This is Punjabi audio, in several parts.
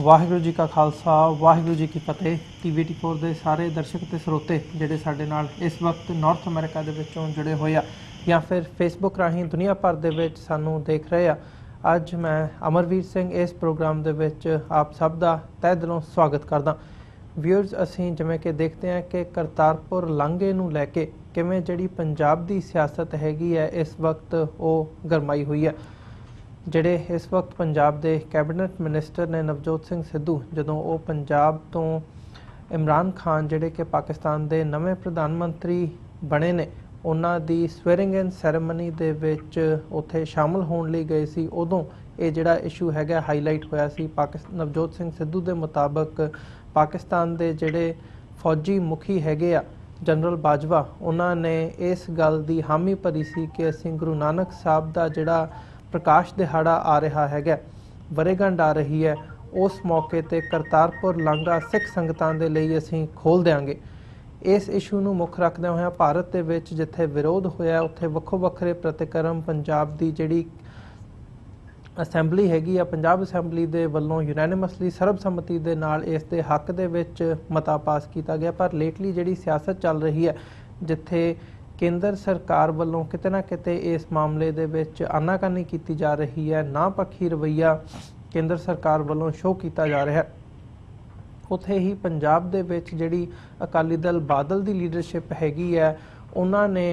वाहिगुरू जी का खालसा वाहिगुरू जी की फतेह। TV24 ਦੇ ਸਾਰੇ ਦਰਸ਼ਕ ਤੇ ਸਰੋਤੇ ਜਿਹੜੇ ਸਾਡੇ ਨਾਲ ਇਸ ਵਕਤ ਨਾਰਥ ਅਮਰੀਕਾ ਦੇ ਵਿੱਚੋਂ ਜੁੜੇ ਹੋਏ ਆ ਜਾਂ ਫਿਰ ਫੇਸਬੁੱਕ ਰਾਹੀਂ ਦੁਨੀਆ ਭਰ ਦੇ ਵਿੱਚ ਸਾਨੂੰ ਦੇਖ ਰਹੇ ਆ। ਅੱਜ ਮੈਂ ਅਮਰਵੀਰ ਸਿੰਘ ਇਸ ਪ੍ਰੋਗਰਾਮ ਦੇ ਵਿੱਚ ਆਪ ਸਭ ਦਾ ਤਹਿ ਦਿਲੋਂ ਸਵਾਗਤ ਕਰਦਾ। ਵਿਊਅਰਸ, ਅਸੀਂ ਜਿਵੇਂ ਕਿ ਦੇਖਦੇ ਹਾਂ ਕਿ ਕਰਤਾਰਪੁਰ ਲਾਂਘੇ ਨੂੰ ਲੈ ਕੇ ਕਿਵੇਂ ਜਿਹੜੀ ਪੰਜਾਬ ਦੀ ਸਿਆਸਤ ਹੈਗੀ ਹੈ ਇਸ ਵਕਤ ਉਹ ਗਰਮਾਈ ਹੋਈ ਹੈ। ਜਿਹੜੇ ਇਸ वक्त पंजाब के कैबिनेट मिनिस्टर ने नवजोत सिंह सिद्धू जदों वो पंजाब तो इमरान खान जिहड़े कि पाकिस्तान के नवे प्रधानमंत्री बने ने उन्हां दी स्वेरिंग इन सैरेमनी दे विच उत्थे शामिल होने लई गए सी, उदों ये जिहड़ा इशू हैगा हाईलाइट होया सी। नवजोत सिंह सिद्धू के मुताबक पाकिस्तान के जिहड़े फौजी मुखी हैगे आ जनरल बाजवा उन्होंने इस गल की हामी भरी सी कि असीं गुरु नानक साहब का जिहड़ा प्रकाश दिहाड़ा आ रहा है, वरेगंढ आ रही है, उस मौके ते करतारपुर लांघा सिख संगतां दे लई असीं खोल देंगे। इस इशू नूं मुख रखदे होए भारत दे विच जिथे विरोध होया उत्थे वक्खो वक्खरे प्रतिक्रम पंजाब दी जिहड़ी असैंबली हैगी आ पंजाब असैंबली दे वल्लों यूनैनिमसली सर्बसम्मति दे नाल इस दे हक दे विच मता पास किया गया। पर लेटली जिहड़ी सियासत चल रही है जिथे केंद्र सरकार वालों किते ना किते इस मामले दे विच आनाकानी की जा रही है, ना पक्षी रवैया केंद्र सरकार वालों शो किया जा रहा है। उत्थे ही पंजाब दे विच जिहड़ी अकाली दल बादल की लीडरशिप हैगी है उन्होंने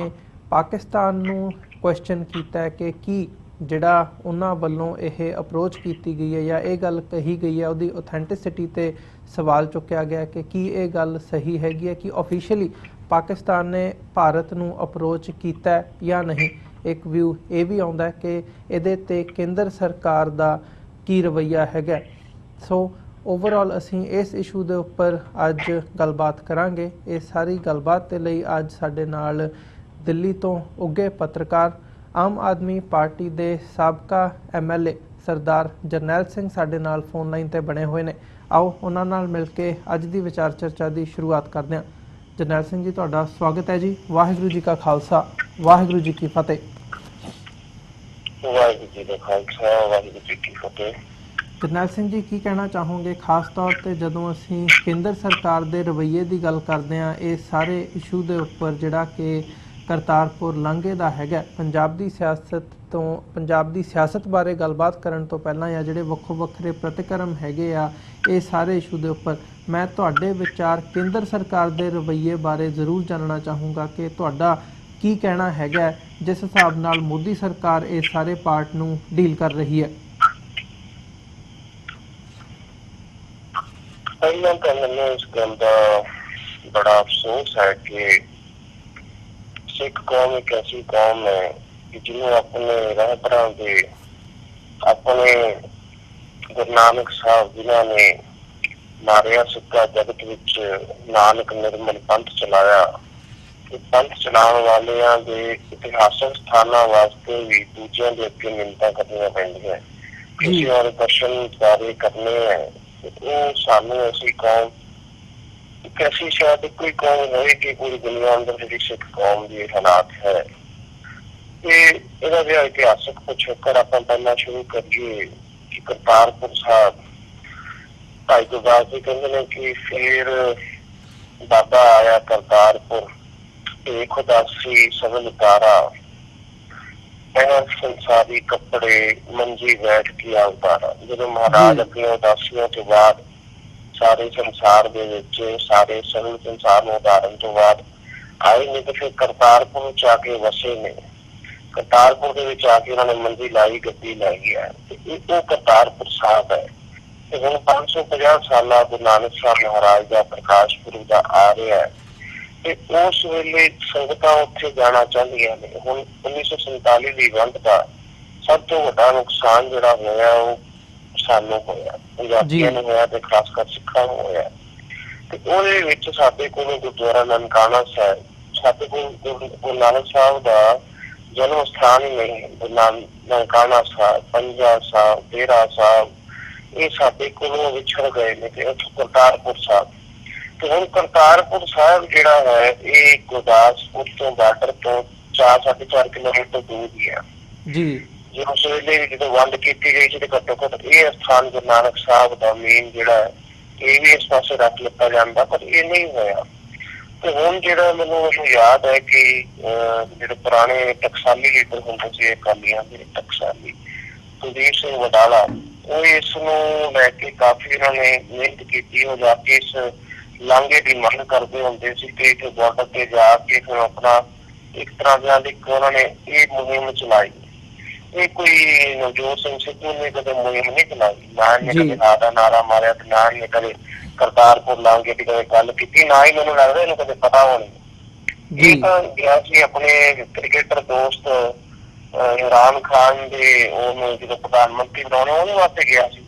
पाकिस्तान नूं क्वेश्चन किया है कि की जिहड़ा उन्हां वालों यह अप्रोच की गई है या ये गल कही गई है उहदी ऑथेंटिसिटी ते सवाल चुकया गया कि की ये गल सही हैगी है कि ऑफिशियली पाकिस्तान ने भारत नूं अप्रोच किया या नहीं। एक व्यू ये भी आउंदा है कि इहदे ते केंद्र सरकार दा की रवैया हैगा। सो ओवरऑल असीं इस इशू दे उपर अज गलबात करांगे। इस सारी गलबात दे लई अज साडे नाल दिल्ली तो उगे पत्रकार आम आदमी पार्टी दे साबका MLA सरदार जरनैल सिंह साडे नाल फोन लाइन ते बने हुए ने। आओ उन्हां नाल मिल के अज दी विचार चर्चा की शुरुआत करते हैं। जरनैल सिंह जी, तुहाडा स्वागत है जी। वाहिगुरू जी का खालसा वाहिगुरू जी की फतेह। वाहिगुरू जी का खालसा वाहिगुरू जी की फतेह। जरनैल सिंह जी, की कहना चाहोगे खास तौर पर जदों असीं केंद्र सरकार के रवैये की गल करते हैं इस सारे इशू के उपर जिहड़ा कि करतारपुर लांघे का हैगा, पंजाब की सियासत तो पंजाब की सियासत बारे गलबात करन तो पहलां या जिहड़े वक्खो वक्खरे प्रतिक्रम हैगे आ ये सारे इशू के उपर मैं तुहाडे विचार केंद्र सरकार के रवैये बारे जरूर जानना चाहूँगा कि तुहाडा की कहना हैगा जिस हिसाब नाल मोदी सरकार इस सारे पार्ट नूं डील कर रही है। पहला तो मैंने इस गल का बड़ा अफसोस है कि सिख कौम एक ऐसी कौम है कि जिन्होंने अपने रहबरां दे अपने गुरु नानक साहब जिन्होंने मारिया सिक्का जगत विच नानक निर्मल पंथ चलाया, पंथ चलाने वालियां दे इतिहासक स्थानां वास्ते भी दूजियां दे अगे मिन्नतां करनियां पैंदियां। किसी और दर्शन बारे करने हैं वो सानू ऐसी कौम कैसी शायद कोई कौम होए कि पूरी दुनिया अंदर जी सिख कौम की हालात है। इहदा जो इतिहासक पिछोकड़ आपां पहला शुरू करिए कि करतारपुर साहब भाई गुरदास जी कहते हैं कि फिर बाबा आया करतारपुर एक उदासी सबल उतारा संसारी कपड़े मंजी बैठ किया उतारा। जो महाराज अपनी उदासियों के बाद सारे संसार दे विच सारे सरल संसार में उतारन तो बाद आए नहीं तो फिर करतारपुर च आके वसे ने। करतारपुर के विच आके उन्होंने मंजी लाई गद्दी लाई है वो करतारपुर साहब है। ਹੁਣ 550 ਸਾਲਾ ਗੁਰੂ ਨਾਨਕ ਸਾਹਿਬ ਮਹਾਰਾਜ ਦਾ ਪ੍ਰਕਾਸ਼ ਪੁਰਬ ਦਾ ਆ ਰਿਹਾ ਹੈ ਤੇ ਉਸ ਵੇਲੇ ਸੰਗਤਾਂ ਉੱਥੇ ਜਾਣਾ ਚਾਹੁੰਦੀਆਂ ਨੇ। ਹੁਣ 1947 ਦੀ ਵੰਡ ਦਾ ਸਭ ਤੋਂ ਵੱਡਾ ਨੁਕਸਾਨ ਜਿਹੜਾ ਹੋਇਆ ਉਹ ਸਾਨੂੰ ਹੋਇਆ, ਪੰਜਾਬੀਆਂ ਨੂੰ ਹੋਇਆ ਤੇ ਖਾਸ ਕਰ ਸਿੱਖਾਂ ਨੂੰ ਹੋਇਆ। ਤੇ ਉਹਦੇ ਵਿੱਚ ਸਾਡੇ ਕੋਲ ਗੁਰਦੁਆਰਾ ਨਨਕਾਣਾ ਸਾਹਿਬ, ਸਾਡੇ ਕੋਲ ਗੁਰੂ ਨਾਨਕ ਸਾਹਿਬ ਦਾ ਜਨਮ ਸਥਾਨ ਹੀ ਨਹੀਂ। ਗੁਰੂ ਨਨਕਾਣਾ ਸਾਹਿਬ, ਪੰਜਾ ਸਾਹਿਬ, ਡੇਰਾ ਸਾਹਿਬ ये साडे कोलों विछड़ गए ने ते करतारपुर साहब। तो हुण करतारपुर साहब जिहड़ा है ये गुरदासपुर तो बार्डर तो 4-4.5 किलोमीटर दूर ही है जी। ਜੇ ਉਸ ਵੇਲੇ ਜਦੋਂ ਵੰਡ ਕੀਤੀ ਗਈ ਸੀ ਤੇ ਘੱਟੋ ਘੱਟ ਇਹ ਸਥਾਨ ਗੁਰੂ ਨਾਨਕ ਸਾਹਿਬ ਦਾ ਮੇਨ ਜਿਹੜਾ ਹੈ ਇਹ ਵੀ ਇਸ ਪਾਸੇ ਰੱਖ ਲਿੱਤਾ ਜਾਂਦਾ, ਪਰ ਇਹ ਨਹੀਂ ਹੋਇਆ। ਤੇ ਹੁਣ ਜਿਹੜਾ ਮੈਨੂੰ ਯਾਦ ਹੈ ਕਿ ਜਿਹੜੇ ਪੁਰਾਣੇ ਟਕਸਾਲੀ ਲੀਡਰ ਹੁੰਦੇ ਸੀ ਅਕਾਲੀਆਂ ਦੇ, ਟਕਸਾਲੀ ਕੁਲਦੀਪ ਸਿੰਘ ਵਡਾਲਾ, ਉਹ ਇਸ ਨੂੰ ਲੈ ਕੇ ਕਾਫੀ ਉਹਨਾਂ ਨੇ ਮਿਹਨਤ ਕੀਤੀ। ਉਹ ਜਾ ਕੇ ਇਸ ਲਾਂਘੇ ਦੀ ਮੰਗ ਕਰਦੇ ਹੁੰਦੇ ਸੀ ਕਿ ਇੱਕ ਬਾਰਡਰ ਤੇ ਜਾ ਕੇ ਫਿਰ ਆਪਣਾ ਇੱਕ ਤਰ੍ਹਾਂ ਦੀ ਉਹਨਾਂ ਨੇ ਇਹ ਮੁਹਿੰਮ ਚਲਾਈ। ਇਹ ਕੋਈ ਨਵਜੋਤ ਸਿੰਘ ਸਿੱਧੂ ਨੇ ਕਦੇ ਮੁਹਿੰਮ ਨਹੀਂ ਚਲਾਈ, ਨਾ ਇਹਨੇ ਕਦੇ ਨਾਂ ਦਾ ਨਾਰਾ ਮਾਰਿਆ, ਤੇ ਨਾ ਇਹਨੇ ਕਦੇ ਕਰਤਾਰਪੁਰ ਲਾਂਘੇ ਦੀ ਕਦੇ ਗੱਲ ਕੀਤੀ, ਨਾ ਹੀ ਮੈਨੂੰ ਲੱਗਦਾ ਇਹਨੂੰ ਕਦੇ ਪਤਾ ਹੋਣੀ। ਇਹ ਤਾਂ ਗਿਆ ਸੀ ਆਪਣੇ ਕ੍ਰਿਕਟਰ ਦੋਸਤ ਇਮਰਾਨ ਖਾਨ ਦੇ ਉਹਨੂੰ ਜਦੋਂ ਪ੍ਰਧਾਨ ਮੰਤਰੀ ਬਣਾਉਣੇ ਉਹਦੇ ਵਾਸਤੇ ਗਿਆ ਸੀ।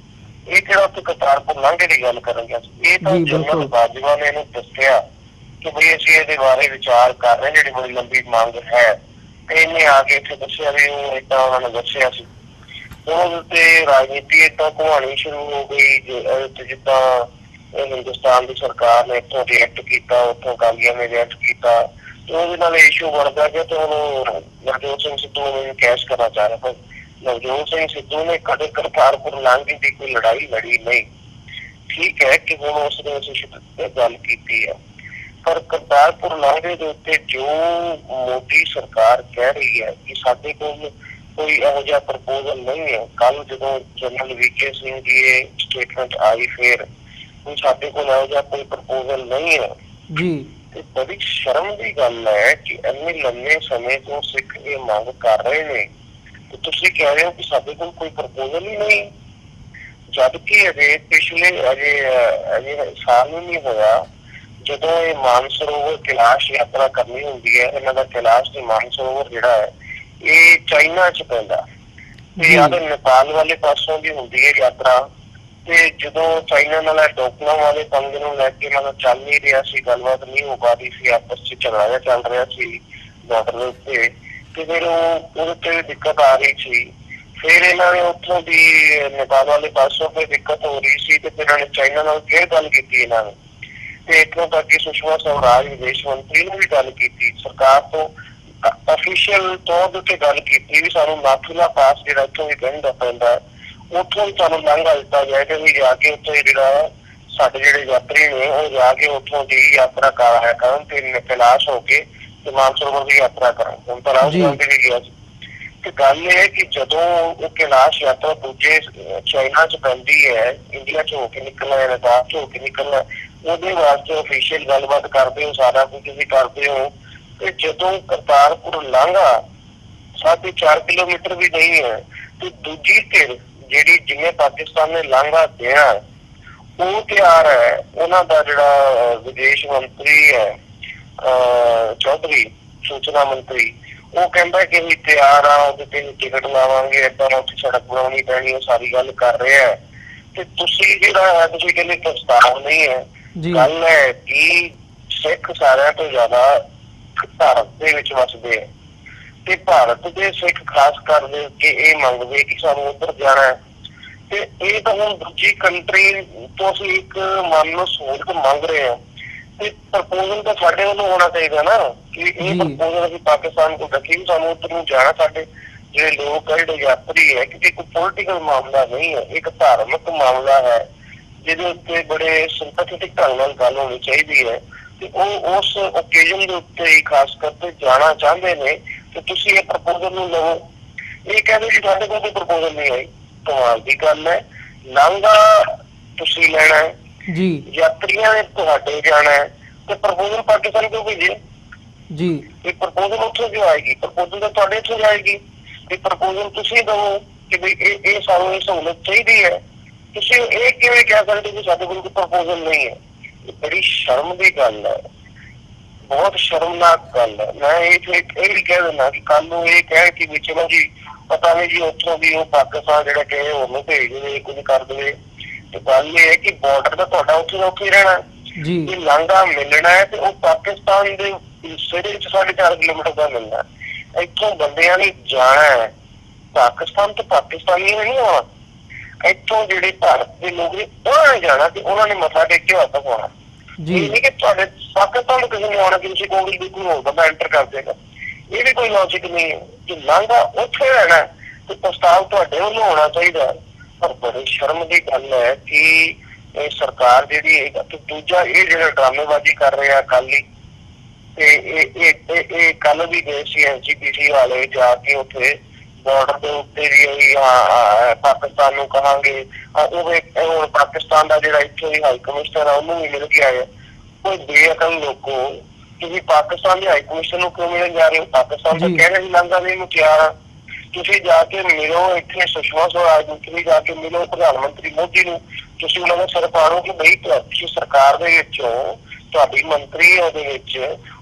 ਇਹ ਕਿਹੜਾ ਉੱਥੇ ਕਰਤਾਰਪੁਰ ਲਾਂਘੇ ਦੀ ਗੱਲ ਕਰਨ ਗਿਆ ਸੀ। ਇਹ ਤਾਂ ਜਨਰਲ ਬਾਜਵਾ ਨੇ ਇਹਨੂੰ ਦੱਸਿਆ ਕਿ ਬਈ ਅਸੀਂ ਇਹਦੇ ਬਾਰੇ ਵਿਚਾਰ ਕਰ ਰਹੇ, ਜਿਹੜੀ ਬੜੀ ਲੰਬੀ ਮੰਗ ਹੈ, ਤੇ ਇਹਨੇ ਆ ਕੇ ਇੱਥੇ ਦੱਸਿਆ ਵੀ ਉਹ ਏਦਾਂ ਉਹਨਾਂ ਨੇ ਦੱਸਿਆ ਸੀ। ਉਹਦੇ ਉੱਤੇ ਰਾਜਨੀਤੀ ਏਦਾਂ ਘੁਮਾਉਣੀ ਸ਼ੁਰੂ ਹੋ ਗਈ। ਜਿੱਦਾਂ ਹਿੰਦੁਸਤਾਨ ਦੀ ਸਰਕਾਰ ਨੇ ਇੱਥੋਂ ਰਿਐਕਟ ਕੀਤਾ, ਉੱਥੋਂ ਅਕਾਲੀਆਂ ਨੇ ਰਿਐਕਟ ਕੀਤਾ, ਤੇ ਉਹਦੇ ਨਾਲ ਇਸ਼ੂ ਬਣਦਾ ਗਿਆ। ਤੇ ਉਹਨੂੰ ਨਵਜੋਤ ਸਿੰਘ ਸਿੱਧੂ ਨੂੰ ਕੈਸ਼ ਕਰਨਾ ਚਾਹ ਰਿਹਾ, ਪਰ ਨਵਜੋਤ ਸਿੰਘ ਸਿੱਧੂ ਨੇ ਕਦੇ ਕਰਤਾਰਪੁਰ ਲਾਂਘੇ ਦੀ ਕੋਈ ਲੜਾਈ ਲੜੀ ਨਹੀਂ। ਠੀਕ ਹੈ ਕਿ ਹੁਣ ਉਸਨੇ ਉਸ ਗੱਲ ਕੀਤੀ ਹੈ, ਪਰ ਕਰਤਾਰਪੁਰ ਲਾਂਘੇ ਦੇ ਉੱਤੇ ਜੋ ਮੋਦੀ ਸਰਕਾਰ ਕਹਿ ਰਹੀ ਹੈ ਕਿ ਸਾਡੇ ਕੋਲ ਕੋਈ ਇਹੋ ਜਿਹਾ ਪ੍ਰਪੋਜ਼ਲ ਨਹੀਂ ਹੈ। ਕੱਲ ਜਦੋਂ ਜਨਰਲ VK ਸਿੰਘ ਦੀ ਇਹ ਸਟੇਟਮੈਂਟ ਆਈ, ਫਿਰ ਸਾਡੇ ਕੋਲ ਇਹੋ ਜਿਹਾ ਕੋਈ ਪ੍ਰਪੋਜ਼ਲ ਨਹੀਂ ਹੈ ਜੀ। ਤੇ ਬੜੀ ਸ਼ਰਮ ਦੀ ਗੱਲ ਹੈ ਕਿ ਇੰਨੇ ਲੰਮੇ ਸਮੇਂ ਤੋਂ ਸਿੱਖ ਇਹ ਮੰਗ ਕਰ ਰਹੇ ਨੇ, ਤੇ ਤੁਸੀਂ ਕਹਿ ਰਹੇ ਹੋ ਕਿ ਸਾਡੇ ਕੋਲ ਕੋਈ ਪ੍ਰਪੋਜ਼ਲ ਹੀ ਨਹੀਂ, ਜਦਕਿ ਅਜੇ ਪਿਛਲੇ ਅਜੇ ਸਾਲ ਹੀ ਨਹੀਂ ਹੋਇਆ ਜਦੋਂ ਇਹ ਮਾਨਸਰੋਵਰ ਕੈਲਾਸ਼ ਯਾਤਰਾ ਕਰਨੀ ਹੁੰਦੀ ਹੈ। ਇਹਨਾਂ ਦਾ ਕੈਲਾਸ਼ ਤੇ ਮਾਨਸਰੋਵਰ ਜਿਹੜਾ ਹੈ ਇਹ ਚਾਈਨਾ ਚ ਪੈਂਦਾ, ਤੇ ਜਾਂ ਨੇਪਾਲ ਵਾਲੇ ਪਾਸੋਂ ਵੀ ਹੁੰਦੀ ਹੈ ਯਾਤਰਾ। ਤੇ ਜਦੋਂ ਚਾਈਨਾ ਨਾਲ ਡੋਕਲਾ ਵਾਲੇ ਪੰਗੇ ਨੂੰ ਲੈ ਕੇ ਇਹਨਾਂ ਦਾ ਚੱਲ ਨਹੀਂ ਰਿਹਾ ਸੀ, ਗੱਲਬਾਤ ਨਹੀਂ ਹੋ ਪਾ ਰਹੀ ਸੀ, ਆਪਸ ਚ ਝਗੜਾ ਜਿਹਾ ਚੱਲ ਰਿਹਾ ਸੀ ਬਾਰਡਰ ਦੇ ਉੱਤੇ, ਤੇ ਫਿਰ ਉਹਦੇ ਤੇ ਦਿੱਕਤ ਆ ਰਹੀ ਸੀ। ਫਿਰ ਇਹਨਾਂ ਨੇ ਉੱਥੋਂ ਦੀ ਨੇਪਾਲ ਵਾਲੇ ਪਾਸੋਂ ਕੋਈ ਦਿੱਕਤ ਹੋ ਰਹੀ ਸੀ, ਤੇ ਫਿਰ ਇਹਨਾਂ ਨੇ ਚਾਈਨਾ ਨਾਲ ਫਿਰ ਗੱਲ ਕੀਤੀ ਇਹਨਾਂ ਨੇ, ਤੇ ਇੱਥੋਂ ਤੱਕ ਕਿ ਸੁਸ਼ਮਾ ਸਵਰਾਜ ਵਿਦੇਸ਼ ਮੰਤਰੀ ਨੇ ਵੀ ਗੱਲ ਕੀਤੀ, ਸਰਕਾਰ ਤੋਂ ਅਫੀਸ਼ੀਅਲ ਤੌਰ ਉੱਤੇ ਗੱਲ ਕੀਤੀ ਵੀ ਸਾਨੂੰ ਨਾਥੂਲਾ ਪਾਸ ਜਿਹੜਾ ਇੱਥੋਂ ਵੀ ਕਹਿੰਦਾ ਪੈਂਦਾ, ਉੱਥੋਂ ਵੀ ਸਾਨੂੰ ਲੰਘਾ ਦਿੱਤਾ ਜਾਏ ਕਿ ਵੀ ਜਾ ਕੇ ਉੱਥੇ ਜਿਹੜਾ ਸਾਡੇ ਜਿਹੜੇ ਯਾਤਰੀ ਨੇ ਉਹ ਜਾ ਕੇ ਉੱਥੋਂ ਦੀ ਯਾਤਰਾ ਕਰਾਇਆ ਕਰਨ ਤੇ ਕੈਲਾਸ਼ ਹੋ ਕੇ ਤੇ ਮਾਨਸਰੋਵਰ ਦੀ ਯਾਤਰਾ ਕਰਨ। ਹੁਣ ਤਾਂ ਰਾਹੁਲ ਗਾਂਧੀ ਵੀ ਗਿਆ ਸੀ। ਤੇ ਗੱਲ ਇਹ ਹੈ ਕਿ ਜਦੋਂ ਉਹ ਕੈਲਾਸ਼ ਯਾਤਰਾ ਦੂਜੇ ਚਾਈਨਾ ਚ ਪੈਂਦੀ ਹੈ, ਇੰਡੀਆ ਚ ਹੋ ਕੇ ਨਿਕਲਣਾ ਹੈ, ਲਦਾਖ ਚ ਹੋ ਕੇ ਨਿਕਲਣਾ, ਉਹਦੇ ਵਾਸਤੇ ਅਫੀਸ਼ੀਅਲ ਗੱਲਬਾਤ ਕਰਦੇ ਹੋ, ਸਾਰਾ ਕੁਝ ਤੁਸੀਂ ਕਰਦੇ ਹੋ। ਤੇ ਜਦੋਂ ਕਰਤਾਰਪੁਰ ਲਾਂਘਾ 4.5 ਕਿਲੋਮੀਟਰ ਵੀ ਨਹੀਂ ਹੈ, ਤੇ ਦੂਜੀ ਧਿਰ ਜਿਹੜੀ ਜਿਵੇਂ ਪਾਕਿਸਤਾਨ ਨੇ ਲਾਂਘਾ ਦੇਣਾ ਉਹ ਤਿਆਰ ਹੈ, ਉਹਨਾਂ ਦਾ ਜਿਹੜਾ ਵਿਦੇਸ਼ ਮੰਤਰੀ ਹੈ ਚੌਧਰੀ, ਸੂਚਨਾ ਮੰਤਰੀ, ਉਹ ਕਹਿੰਦਾ ਕਿ ਅਸੀਂ ਤਿਆਰ ਆ, ਉਹਦੇ ਤੇ ਟਿਕਟ ਲਾਵਾਂਗੇ, ਏਦਾਂ ਉੱਥੇ ਸੜਕ ਬਣਾਉਣੀ ਪੈਣੀ, ਉਹ ਸਾਰੀ ਗੱਲ ਕਰ ਰਿਹਾ ਹੈ। ਤੇ ਤੁਸੀਂ ਜਿਹੜਾ ਹੈ ਤੁਸੀਂ ਕਹਿੰਦੇ ਪ੍ਰਸਤਾਵ ਨਹੀਂ ਹੈ। ਗੱਲ ਹੈ ਕਿ ਸਿੱਖ ਸਾਰਿਆਂ ਤੋਂ ਜ਼ਿਆਦਾ ਭਾਰਤ ਦੇ ਵਿੱਚ ਵਸਦੇ ਹੈ, ਤੇ ਭਾਰਤ ਦੇ ਸਿੱਖ ਖਾਸ ਕਰਕੇ ਇਹ ਮੰਗਦੇ ਕਿ ਸਾਨੂੰ ਉੱਧਰ ਜਾਣਾ ਹੈ। ਤੇ ਇਹ ਤਾਂ ਹੁਣ ਦੂਜੀ ਕੰਟਰੀ ਤੋਂ ਅਸੀਂ ਇੱਕ ਮੰਨ ਲਓ ਸਹੂਲਤ ਮੰਗ ਰਹੇ ਹਾਂ, ਤੇ ਪ੍ਰਪੋਜ਼ਲ ਤਾਂ ਸਾਡੇ ਵੱਲੋਂ ਹੋਣਾ ਚਾਹੀਦਾ ਨਾ ਕਿ ਇਹ ਪ੍ਰਪੋਜ਼ਲ ਅਸੀਂ ਪਾਕਿਸਤਾਨ ਕੋਲ ਰੱਖੀ, ਸਾਨੂੰ ਉੱਧਰ ਨੂੰ ਜਾਣਾ। ਸਾਡੇ ਜਿਹੜੇ ਲੋਕ ਹੈ, ਜਿਹੜੇ ਯਾਤਰੀ ਹੈ, ਕਿਉਂਕਿ ਇੱਕ ਪੋਲੀਟੀਕਲ ਮਾਮਲਾ ਨਹੀਂ ਹੈ, ਇੱਕ ਧਾਰਮਿਕ ਮਾਮਲਾ ਹੈ ਜਿਹਦੇ ਉੱਤੇ ਬੜੇ ਸਿੰਪੈਥੈਟਿਕ ਢੰਗ ਨਾਲ ਗੱਲ ਹੋਣੀ ਚਾਹੀਦੀ ਹੈ। ਤੇ ਉਹ ਉਸ ਓਕੇਜ਼ਨ ਦੇ ਉੱਤੇ ਹੀ ਖਾਸ ਕਰਕੇ ਜਾਣਾ ਚਾਹੁੰਦੇ ਨੇ, ਤੇ ਤੁਸੀਂ ਇਹ ਪ੍ਰਪੋਜ਼ਲ ਨੂੰ ਲਵੋ। ਇਹ ਕਹਿੰਦੇ ਜੀ ਸਾਡੇ ਕੋਲ ਕੋਈ ਪ੍ਰਪੋਜ਼ਲ ਨਹੀਂ ਆਈ, ਕਮਾਲ ਦੀ ਗੱਲ ਹੈ। ਲਾਂਘਾ ਤੁਸੀਂ ਲੈਣਾ ਹੈ ਜੀ, ਯਾਤਰੀਆਂ ਨੇ ਤੁਹਾਡੇ ਜਾਣਾ ਹੈ, ਤੇ ਪ੍ਰਪੋਜ਼ਲ ਪਾਕਿਸਤਾਨ ਕਿਉਂ ਭੇਜੇ ਜੀ? ਇਹ ਪ੍ਰਪੋਜ਼ਲ ਉੱਥੋਂ ਕਿਉਂ ਆਏਗੀ? ਪ੍ਰਪੋਜ਼ਲ ਤਾਂ ਤੁਹਾਡੇ ਇੱਥੋਂ ਜਾਏਗੀ। ਇਹ ਪ੍ਰਪੋਜ਼ਲ ਤੁਸੀਂ ਦਵੋ ਕਿ ਵੀ ਇਹ ਸਾਨੂੰ ਇਹ ਸਹੂਲਤ ਚਾਹੀਦੀ ਹੈ। ਤੁਸੀਂ ਇਹ ਕਿਵੇਂ ਕਹਿ ਸਕਦੇ ਕਿ ਸਾਡੇ ਕੋਲ ਕੋਈ ਪ੍ਰਪੋਜ਼ਲ ਨਹੀਂ ਹੈ? ਇਹ ਬੜੀ ਸ਼ਰਮ ਦੀ ਗੱਲ ਹੈ, ਬਹੁਤ ਸ਼ਰਮਨਾਕ ਗੱਲ ਹੈ। ਮੈਂ ਇਹ ਵੀ ਕਹਿ ਦਿੰਦਾ ਕਿ ਕੱਲ ਨੂੰ ਇਹ ਕਹਿ ਕਿ ਵੀ ਚਲੋ ਜੀ ਪਤਾ ਨਹੀਂ ਜੀ ਉੱਥੋਂ ਵੀ ਉਹ ਪਾਕਿਸਤਾਨ ਜਿਹੜਾ ਕਹੇ ਉਹਨੂੰ ਭੇਜ ਦੇਵੇ, ਕੁਝ ਕਰ ਦੇਵੇ। ਤੇ ਗੱਲ ਇਹ ਹੈ ਕਿ ਬਾਰਡਰ ਤਾਂ ਤੁਹਾਡਾ ਉੱਥੇ ਦਾ ਉੱਥੇ ਰਹਿਣਾ ਜੀ। ਜੇ ਲਾਂਘਾ ਮਿਲਣਾ ਹੈ ਤੇ ਉਹ ਪਾਕਿਸਤਾਨ ਦੇ ਸਿਰੇ ਵਿੱਚ 4.5 ਕਿਲੋਮੀਟਰ ਦਾ ਮਿਲਣਾ। ਇੱਥੋਂ ਬੰਦਿਆਂ ਨੇ ਜਾਣਾ ਹੈ ਪਾਕਿਸਤਾਨ ਤੋਂ, ਪਾਕਿਸਤਾਨੀ ਨਹੀਂ ਆਉਣਾ। ਇੱਥੋਂ ਜਿਹੜੇ ਭਾਰਤ ਦੇ ਲੋਕ ਨੇ ਉਹਨਾਂ ਨੇ ਜਾਣਾ ਤੇ ਉਹਨਾਂ ਨੇ ਮੱਥਾ ਟੇਕ ਕੇ ਵਾਪਸ ਆਉਣਾ। ਇਹ ਨਹੀਂ ਕਿ ਤੁਹਾਡੇ ਪਾਕਿਸਤਾਨ ਕਿਸੇ ਨੇ ਆਉਣਾ ਕਿ ਤੁਸੀਂ ਕਹੋਗੇ ਵੀ ਕੋਈ ਹੋਰ ਬੰਦਾ ਐਂਟਰ ਕਰ ਦੇਗਾ। ਇਹ ਵੀ ਕੋਈ ਲੌਜਿਕ ਨਹੀਂ ਹੈ ਕਿ ਲਾਂਘਾ ਉੱਥੇ ਰਹਿਣਾ ਤੇ ਪ੍ਰਸਤਾਵ ਤੁਹਾਡੇ ਵੱਲੋਂ ਹੋਣਾ ਚਾਹੀਦਾ। ਪਰ ਬੜੀ ਸ਼ਰਮ ਦੀ ਗੱਲ ਹੈ ਕਿ ਇਹ ਸਰਕਾਰ ਜਿਹੜੀ ਦੂਜਾ ਇਹ ਜਿਹੜਾ ਡਰਾਮੇਬਾਜ਼ੀ ਕਰ ਰਿਹਾ ਅਕਾਲੀ, ਤੇ ਇਹ ਕੱਲ ਵੀ ਗਏ ਸੀ NCPC ਵਾਲੇ ਜਾ ਕੇ ਉੱਥੇ ਬਾਰਡਰ ਦੇ ਉੱਤੇ ਵੀ ਪਾਕਿਸਤਾਨ ਨੂੰ ਕਹਾਂਗੇ, ਉਹ ਪਾਕਿਸਤਾਨ ਦਾ ਜਿਹੜਾ ਇੱਥੇ ਹਾਈ ਕਮਿਸ਼ਨਰ ਆ ਉਹਨੂੰ ਵੀ ਮਿਲ ਕੇ ਆਏ। ਕੋਈ ਬੇਅਕਲ ਲੋਕੋ, ਤੁਸੀਂ ਪਾਕਿਸਤਾਨ ਦੇ ਹਾਈ ਕਮਿਸ਼ਨਰ ਨੂੰ ਕਿਉਂ ਮਿਲਣ ਜਾ ਰਹੇ ਹੋ? ਪਾਕਿਸਤਾਨ ਤਾਂ ਕਹਿ ਰਹੇ ਲੰਘਾ ਨਹੀਂ ਨੂੰ ਤਿਆਰ ਆ। ਤੁਸੀਂ ਜਾ ਕੇ ਮਿਲੋ ਇੱਥੇ ਸੁਸ਼ਮਾ ਸਵਰਾਜ ਨੂੰ, ਤੁਸੀਂ ਜਾ ਕੇ ਮਿਲੋ ਪ੍ਰਧਾਨ ਮੰਤਰੀ ਮੋਦੀ ਨੂੰ, ਤੁਸੀਂ ਉਹਨਾਂ ਨੂੰ ਸਿਰ ਪਾੜੋ ਕਿ ਬਈ ਤੁਸੀਂ ਸਰਕਾਰ ਦੇ ਵਿੱਚੋਂ ਤੁਹਾਡੀ ਮੰਤਰੀ ਉਹਦੇ ਵਿੱਚ